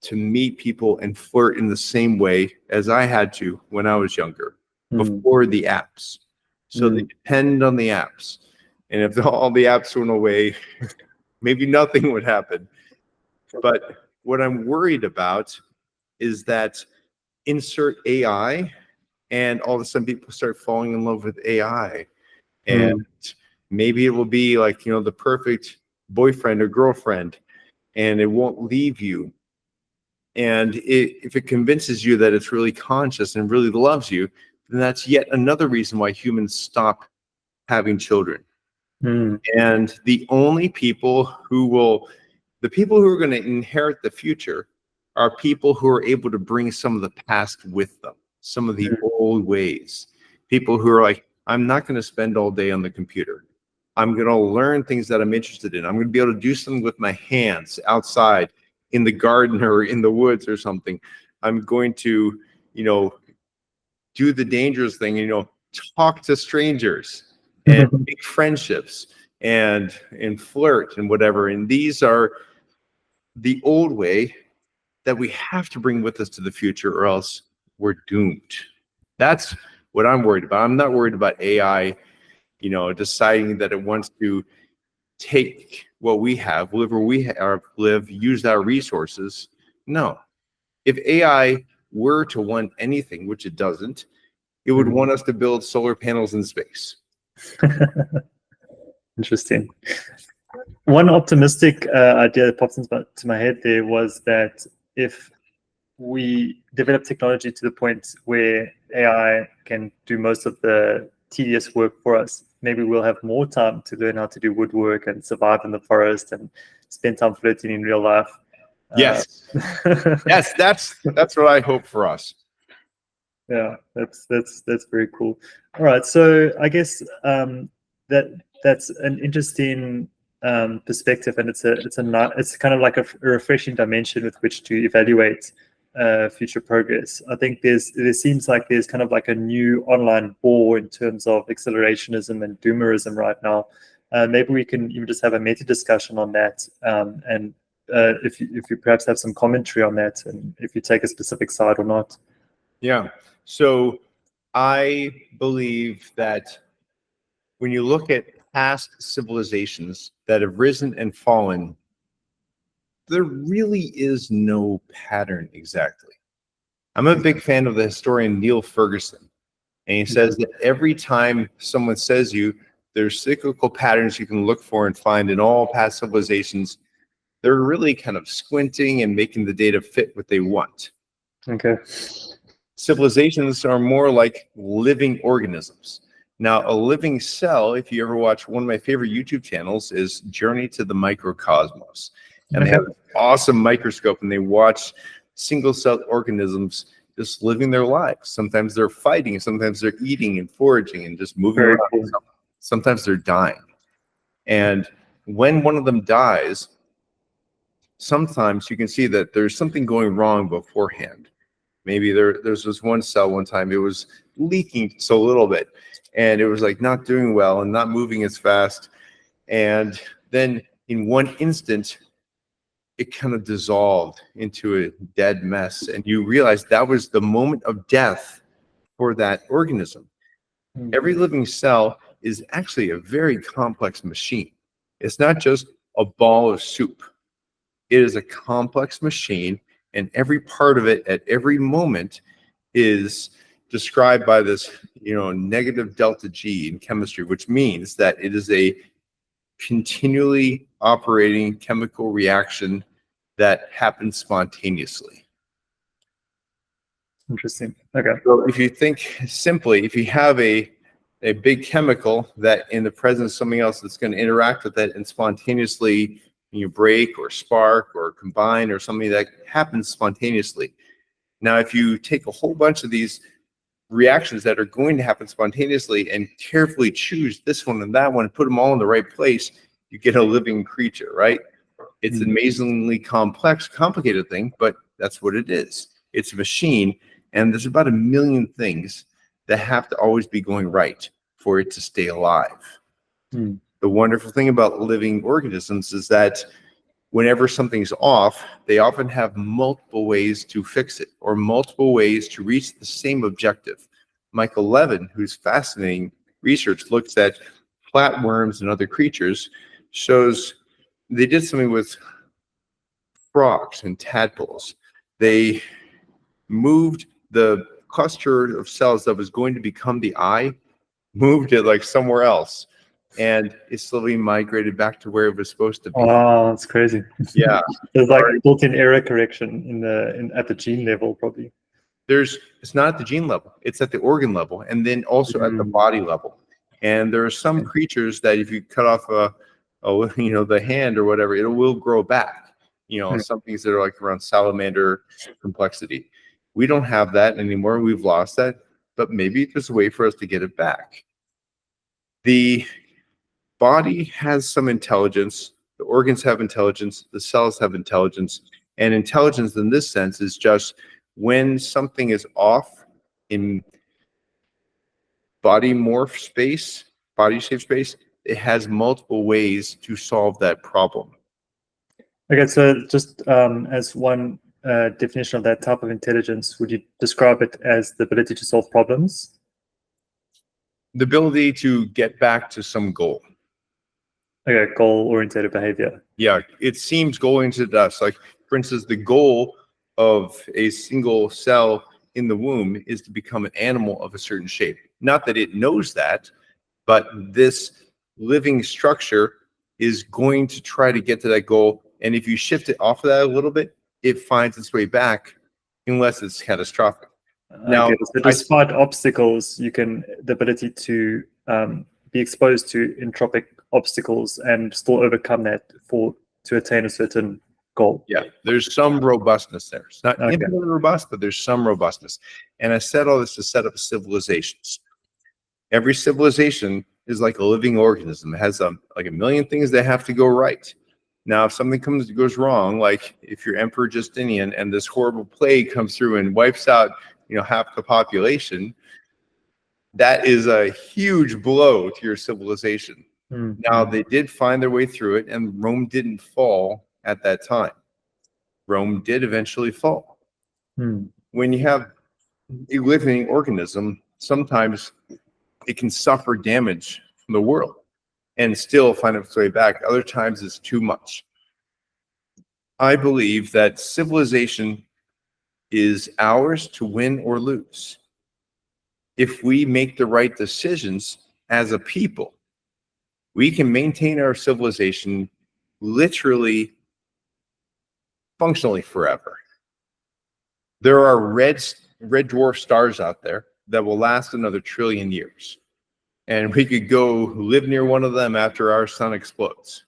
to meet people and flirt in the same way as I had to when I was younger, before the apps. So they depend on the apps. And if all the apps went away, maybe nothing would happen. But what I'm worried about is that insert AI, and all of a sudden people start falling in love with AI. And maybe it will be like, the perfect boyfriend or girlfriend, and it won't leave you. And if it convinces you that it's really conscious and really loves you, then that's yet another reason why humans stop having children. And the only people who are going to inherit the future are people who are able to bring some of the past with them, some of the old ways. People who are like, I'm not going to spend all day on the computer. I'm going to learn things that I'm interested in. I'm going to be able to do something with my hands outside in the garden or in the woods or something. I'm going to, do the dangerous thing, talk to strangers and make friendships and flirt and whatever. And these are the old way that we have to bring with us to the future, or else we're doomed. That's what I'm worried about. I'm not worried about AI, deciding that it wants to take what we have, live where we live, use our resources. No. If AI were to want anything, which it doesn't, it would want us to build solar panels in space. Interesting. One optimistic idea that pops into my head there was that if we develop technology to the point where AI can do most of the tedious work for us, maybe we'll have more time to learn how to do woodwork and survive in the forest and spend time flirting in real life. Yes. Yes, that's what I hope for us. Yeah, that's very cool. All right, so I guess that's an interesting perspective, and it's kind of like a refreshing dimension with which to evaluate future progress. I think there seems like there's kind of like a new online war in terms of accelerationism and doomerism right now. Maybe we can even just have a meta discussion on that, and if you perhaps have some commentary on that, and if you take a specific side or not. Yeah. So I believe that when you look at past civilizations, that have risen and fallen, there really is no pattern exactly. I'm a big fan of the historian Neil Ferguson, and he says that every time someone says there's cyclical patterns you can look for and find in all past civilizations, they're really kind of squinting and making the data fit what they want. Okay. Civilizations are more like living organisms. Now, a living cell, if you ever watch one of my favorite YouTube channels, is Journey to the Microcosmos. And they have an awesome microscope and they watch single cell organisms just living their lives. Sometimes they're fighting, sometimes they're eating and foraging and just moving around. Cool. Sometimes they're dying. And when one of them dies, sometimes you can see that there's something going wrong beforehand. Maybe there's this one cell one time, it was leaking so a little bit, and it was like not doing well and not moving as fast. And then in one instant, it kind of dissolved into a dead mess. And you realize that was the moment of death for that organism. Every living cell is actually a very complex machine. It's not just a ball of soup. It is a complex machine, and every part of it at every moment is described by this, negative delta G in chemistry, which means that it is a continually operating chemical reaction that happens spontaneously. Interesting. Okay. So if you think simply, if you have a big chemical that in the presence of something else that's going to interact with it and spontaneously break or spark or combine or something that happens spontaneously. Now, if you take a whole bunch of these reactions that are going to happen spontaneously and carefully choose this one and that one and put them all in the right place, you get a living creature, right? It's an amazingly complex, complicated thing, but that's what it is. It's a machine, and there's about 1 million things that have to always be going right for it to stay alive. The wonderful thing about living organisms is that whenever something's off, they often have multiple ways to fix it or multiple ways to reach the same objective. Michael Levin, who's fascinating research, looks at flatworms and other creatures, shows they did something with frogs and tadpoles. They moved the cluster of cells that was going to become the eye, moved it like somewhere else, and it slowly migrated back to where it was supposed to be. Wow, that's crazy. Yeah. There's like built-in error correction at the gene level, probably. It's not at the gene level, it's at the organ level, and then also at the body level. And there are some creatures that if you cut off the hand or whatever, it will grow back. Some things that are like around salamander complexity. We don't have that anymore. We've lost that, but maybe there's a way for us to get it back. The body has some intelligence, the organs have intelligence, the cells have intelligence, and intelligence in this sense is just when something is off in body shape space, it has multiple ways to solve that problem. Okay, so just as one definition of that type of intelligence, would you describe it as the ability to solve problems? The ability to get back to some goal. Okay, goal-oriented behavior. Yeah, it seems goal-oriented to us. Like, for instance, the goal of a single cell in the womb is to become an animal of a certain shape. Not that it knows that, but this living structure is going to try to get to that goal. And if you shift it off of that a little bit, it finds its way back unless it's catastrophic. Now, so despite obstacles, the ability to be exposed to entropic obstacles and still overcome that to attain a certain goal. Yeah, there's some robustness there. It's not infinitely robust, but there's some robustness. And I said all this to set up civilizations. Every civilization is like a living organism. It has like 1 million things that have to go right. Now, if something goes wrong, like if you're Emperor Justinian and this horrible plague comes through and wipes out, half the population, that is a huge blow to your civilization. Now, they did find their way through it, and Rome didn't fall at that time. Rome did eventually fall. When you have a living organism, sometimes it can suffer damage from the world. and still find its way back. Other times it's too much. I believe that civilization is ours to win or lose. If we make the right decisions as a people, we can maintain our civilization literally, functionally forever. There are red dwarf stars out there that will last another trillion years. And we could go live near one of them after our sun explodes.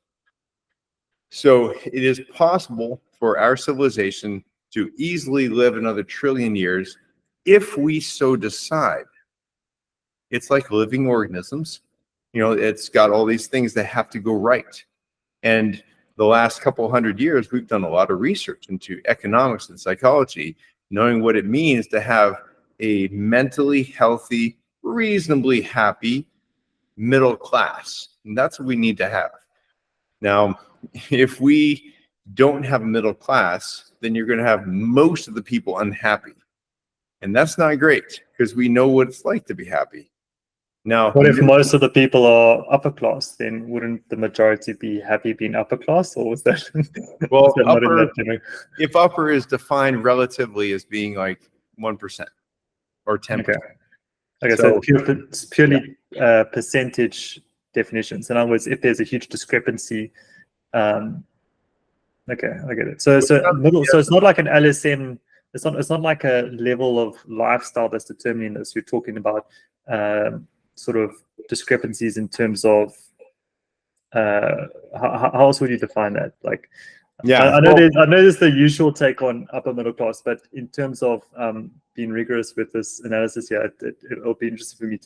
So it is possible for our civilization to easily live another trillion years if we so decide. It's like living organisms. It's got all these things that have to go right. And the last couple hundred years, we've done a lot of research into economics and psychology, knowing what it means to have a mentally healthy, reasonably happy middle class. And that's what we need to have. Now, if we don't have a middle class, then you're going to have most of the people unhappy. And that's not great, because we know what it's like to be happy. Now, what if most of the people are upper class? Then wouldn't the majority be happy being upper class, or was that? Well, is that not in upper, that general? if upper is defined relatively as being like 1% or 10%. Okay, so it's purely percentage definitions. In other words, if there's a huge discrepancy, okay, I get it. So middle. So it's not like an LSM. It's not like a level of lifestyle that's determining this. You're talking about sort of discrepancies in terms of how else would you define that? Like, I know there's the usual take on upper middle class, but in terms of being rigorous with this analysis, it'll be interesting for me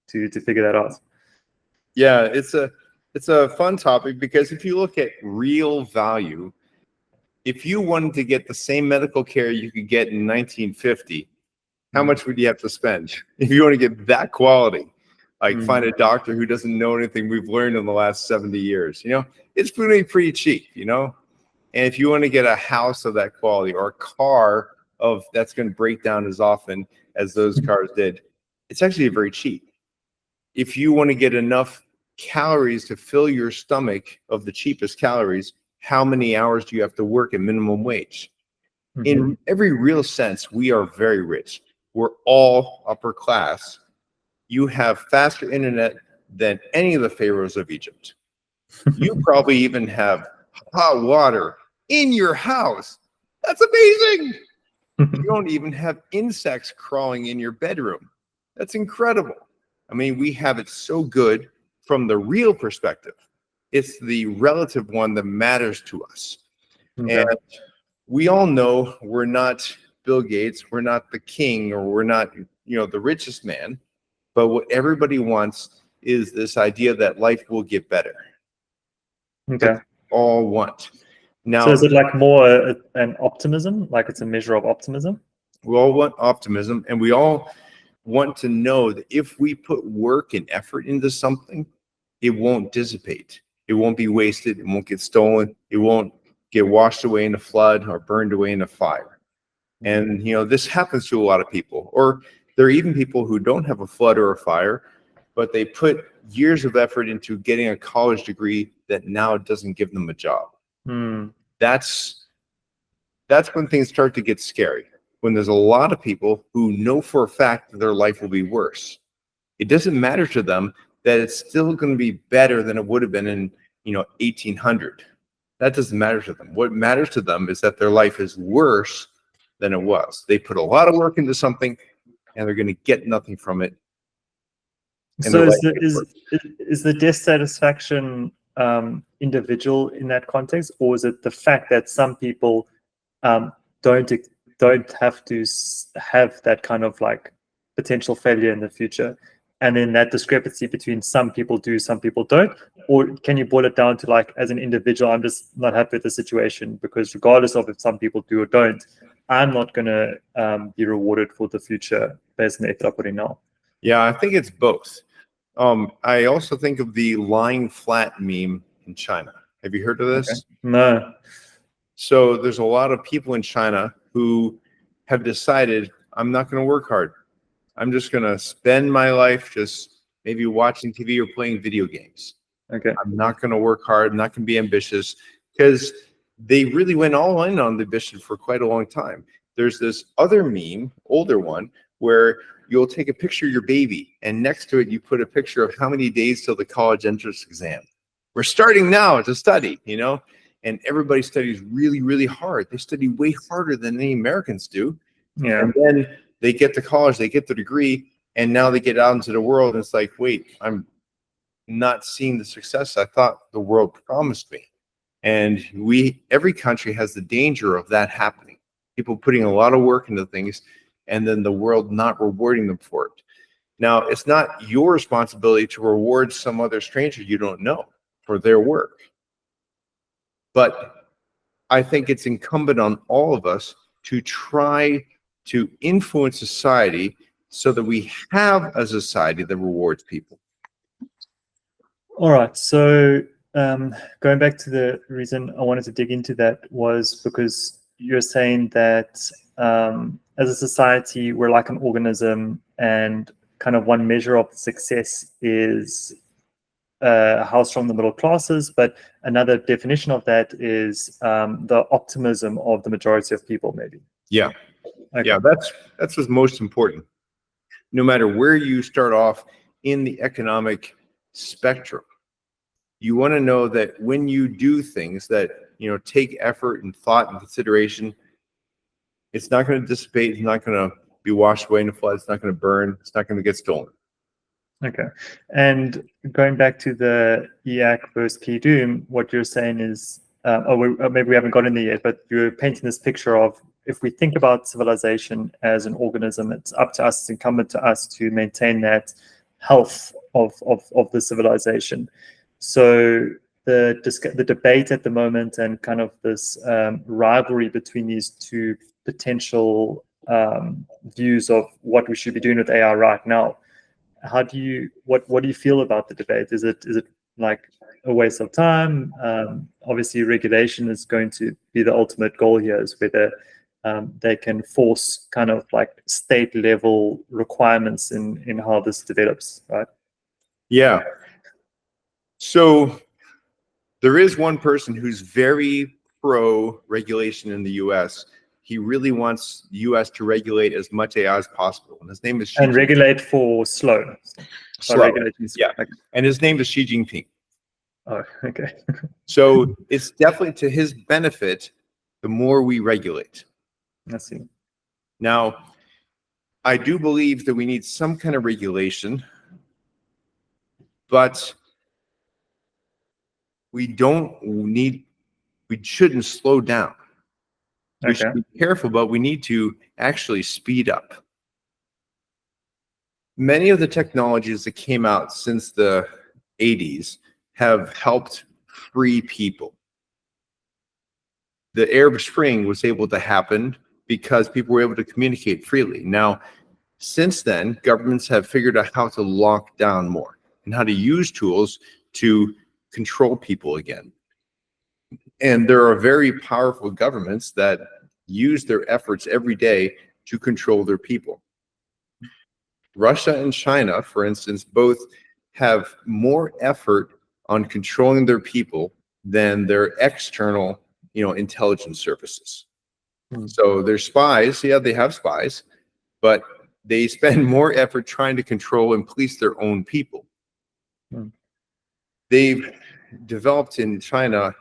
to figure that out. Yeah, it's a fun topic, because if you look at real value, if you wanted to get the same medical care you could get in 1950, how much would you have to spend if you want to get that quality? Like, find a doctor who doesn't know anything we've learned in the last 70 years. It's really pretty cheap, And if you want to get a house of that quality, or a car that's going to break down as often as those cars did, it's actually very cheap. If you want to get enough calories to fill your stomach of the cheapest calories, how many hours do you have to work at minimum wage? In every real sense, we are very rich. We're all upper class. You have faster internet than any of the pharaohs of Egypt. You probably even have hot water in your house. That's amazing. You don't even have insects crawling in your bedroom. That's incredible. I mean, we have it so good from the real perspective. It's the relative one that matters to us. Okay. And we all know we're not Bill Gates, we're not the king, or we're not, the richest man. But what everybody wants is this idea that life will get better. Okay. That's all want. Now, so is it like more an optimism? Like it's a measure of optimism? We all want optimism, and we all want to know that if we put work and effort into something, it won't dissipate. It won't be wasted. It won't get stolen. It won't get washed away in a flood or burned away in a fire. And, this happens to a lot of people. Or there are even people who don't have a flood or a fire, but they put years of effort into getting a college degree that now doesn't give them a job. That's when things start to get scary. When there's a lot of people who know for a fact that their life will be worse. It doesn't matter to them that it's still going to be better than it would have been in 1800. That doesn't matter to them. What matters to them is that their life is worse than it was. They put a lot of work into something, and they're going to get nothing from it. So is the dissatisfaction individual in that context, or is it the fact that some people don't have to have that kind of like potential failure in the future, and then that discrepancy between some people do, some people don't? Or can you boil it down to, like, as an individual, I'm just not happy with the situation, because regardless of if some people do or don't, I'm not going to be rewarded for the future based on the effort I put in now? Yeah, I think it's both. I also think of the lying flat meme in China. Have you heard of this? Okay. No. So there's a lot of people in China who have decided, I'm not going to work hard. I'm just going to spend my life just maybe watching TV or playing video games. Okay. I'm not going to work hard. I'm not going to be ambitious, because they really went all in on the ambition for quite a long time. There's this other meme, older one, where you'll take a picture of your baby and next to it you put a picture of how many days till the college entrance exam. We're starting now to study, and everybody studies really, really hard. They study way harder than any Americans do. Yeah. And then they get to college, they get the degree, and now they get out into the world and it's like, wait, I'm not seeing the success I thought the world promised me. And every country has the danger of that happening. People putting a lot of work into things and then the world not rewarding them for it. Now, it's not your responsibility to reward some other stranger you don't know for their work. But I think it's incumbent on all of us to try to influence society so that we have a society that rewards people. All right. So going back to the reason I wanted to dig into that was because you're saying that as a society, we're like an organism, and kind of one measure of success is how strong the middle class is, but another definition of that is the optimism of the majority of people, maybe. Yeah. Okay. Yeah, that's what's most important. No matter where you start off in the economic spectrum, you want to know that when you do things that take effort and thought and consideration, it's not going to dissipate. It's not going to be washed away in a flood. It's not going to burn. It's not going to get stolen. Okay. And going back to the EAC versus PDoom, what you're saying is, maybe we haven't got in there yet, but you're painting this picture of, if we think about civilization as an organism, it's up to us, it's incumbent to us to maintain that health of the civilization. So the debate at the moment and kind of this rivalry between these two potential views of what we should be doing with AI right now, what do you feel about the debate? Is it like a waste of time? Obviously, regulation is going to be the ultimate goal here, is whether they can force kind of like state level requirements in how this develops, right? Yeah. So there is one person who's very pro regulation in the US. He really wants the US to regulate as much AI as possible. And his name is Xi And Jinping. regulate for slow. Slow. Yeah. Okay. And his name is Xi Jinping. Oh, okay. So it's definitely to his benefit the more we regulate. I see. Now, I do believe that we need some kind of regulation, but we shouldn't slow down. We Okay. should be careful, but we need to actually speed up. Many of the technologies that came out since the 80s have helped free people. The Arab Spring was able to happen because people were able to communicate freely. Now, since then, governments have figured out how to lock down more and how to use tools to control people again. And there are very powerful governments that use their efforts every day to control their people. Russia and China, for instance, both have more effort on controlling their people than their external, intelligence services. So their spies, yeah, they have spies, but they spend more effort trying to control and police their own people. They've developed in China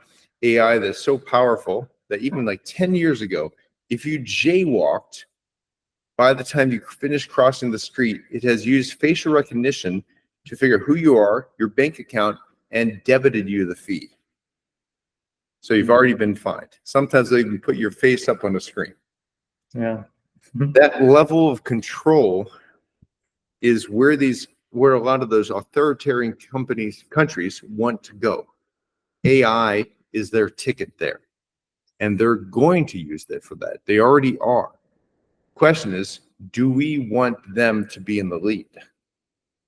AI that's so powerful that even like 10 years ago, if you jaywalked, by the time you finish crossing the street, it has used facial recognition to figure who you are, your bank account, and debited you the fee. So you've already been fined. Sometimes they even put your face up on the screen. Yeah. That level of control is where a lot of those authoritarian countries want to go. AI is their ticket there, and they're going to use that for that. They already are. Question is, do we want them to be in the lead?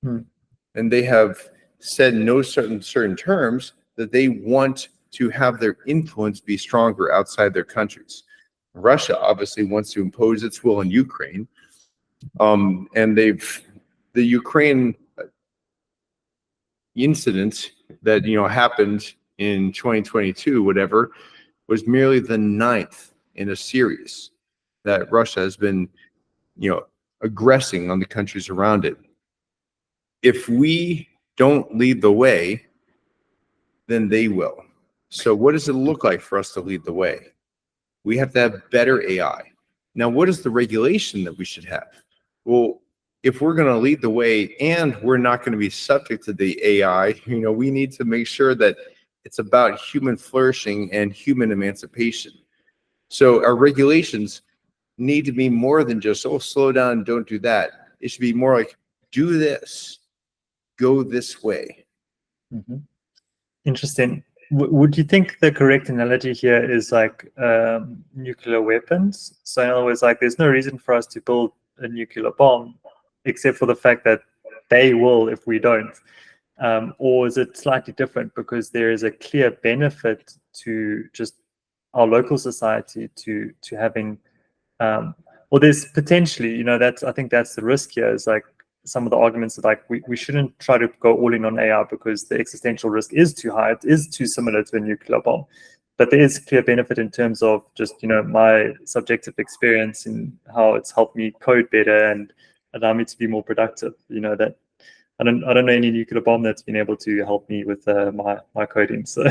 And they have said in no certain terms that they want to have their influence be stronger outside their countries. Russia obviously wants to impose its will on Ukraine, and the Ukraine incident that happened in 2022, whatever, was merely the 9th in a series that Russia has been, aggressing on the countries around it. If we don't lead the way, then they will. So what does it look like for us to lead the way? We have to have better AI. Now, what is the regulation that we should have? Well, if we're going to lead the way and we're not going to be subject to the AI, we need to make sure that it's about human flourishing and human emancipation. So our regulations need to be more than just, oh, slow down, don't do that. It should be more like, do this, go this way. Mm-hmm. Interesting. Would you think the correct analogy here is like nuclear weapons? So in other words, like there's no reason for us to build a nuclear bomb, except for the fact that they will if we don't. Or is it slightly different because there is a clear benefit to just our local society to having, or there's potentially, I think that's the risk here, is like some of the arguments that like we shouldn't try to go all in on AI because the existential risk is too high. It is too similar to a nuclear bomb. But there is clear benefit in terms of just, my subjective experience in how it's helped me code better and allow me to be more productive. That I don't know any nuclear bomb that's been able to help me with my coding. So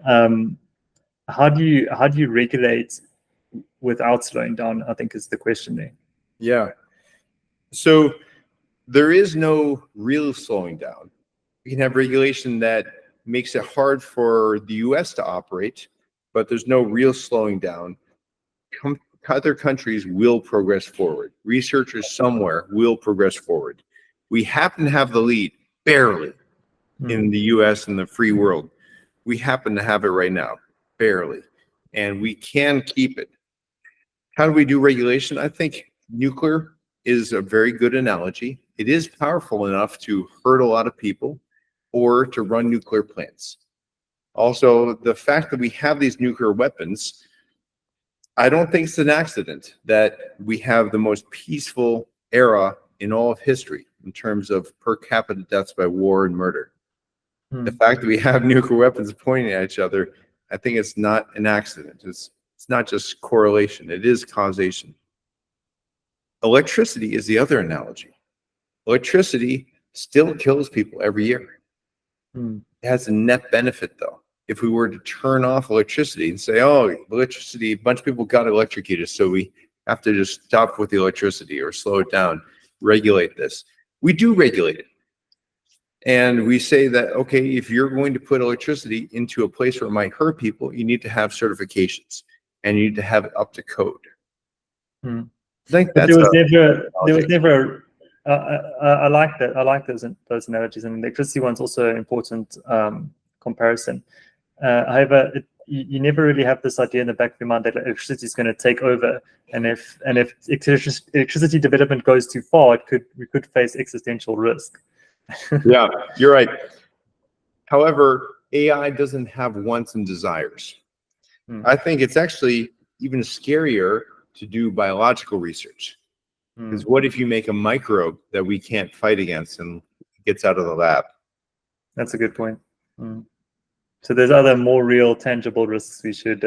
how do you regulate without slowing down, I think is the question there. Yeah. So there is no real slowing down. You can have regulation that makes it hard for the US to operate, but there's no real slowing down. Other countries will progress forward. Researchers somewhere will progress forward. We happen to have the lead, barely, in the US and the free world. We happen to have it right now, barely. And we can keep it. How do we do regulation? I think nuclear is a very good analogy. It is powerful enough to hurt a lot of people or to run nuclear plants. Also, the fact that we have these nuclear weapons, I don't think it's an accident that we have the most peaceful era in all of history in terms of per capita deaths by war and murder. The fact that we have nuclear weapons pointing at each other, I think it's not an accident. It's not just correlation, it is causation. Electricity is the other analogy. Electricity still kills people every year. It has a net benefit though. If we were to turn off electricity and say, oh, electricity, a bunch of people got electrocuted, so we have to just stop with the electricity or slow it down, regulate this. We do regulate it. And we say that, okay, if you're going to put electricity into a place where it might hurt people, you need to have certifications and you need to have it up to code. I think that's there was never I like that. I like those analogies, and the electricity one's also an important comparison. However, you never really have this idea in the back of your mind that electricity is going to take over, and if electricity development goes too far, we could face existential risk. Yeah, you're right. However, AI doesn't have wants and desires. I think it's actually even scarier to do biological research. Because what if you make a microbe that we can't fight against and gets out of the lab? That's a good point. So there's other more real, tangible risks we should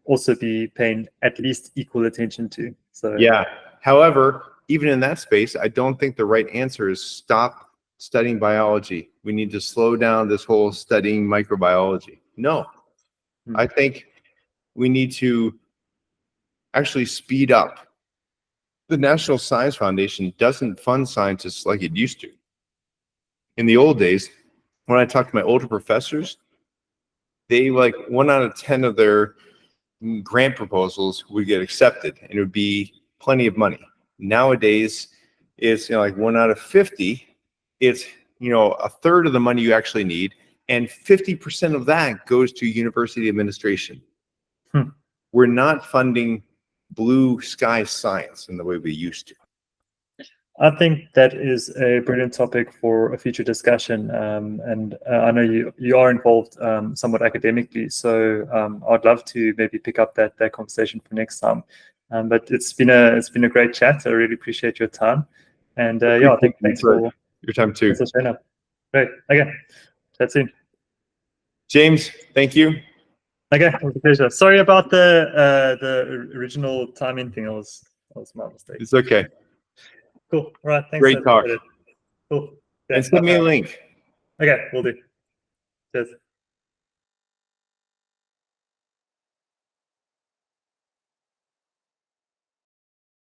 also be paying at least equal attention to. So yeah. However, even in that space, I don't think the right answer is stop studying biology. We need to slow down this whole studying microbiology. No, I think we need to actually speed up. The National Science Foundation doesn't fund scientists like it used to. In the old days, when I talked to my older professors, they like 1 out of 10 of their grant proposals would get accepted, and it would be plenty of money. Nowadays, it's like 1 out of 50. It's a third of the money you actually need, and 50% of that goes to university administration. We're not funding blue sky science in the way we used to. I think that is a brilliant topic for a future discussion, and I know you are involved somewhat academically, so I'd love to maybe pick up that conversation for next time. But it's been a great chat. I really appreciate your time, and I think thanks for your time too. Great. Okay. Chat soon. James, thank you. Okay, it was a pleasure. Sorry about the original timing thing. That was my mistake. It's okay. Cool. All right. Thanks. Great talk. Cool. And send me a link. Okay, we'll do. Cheers.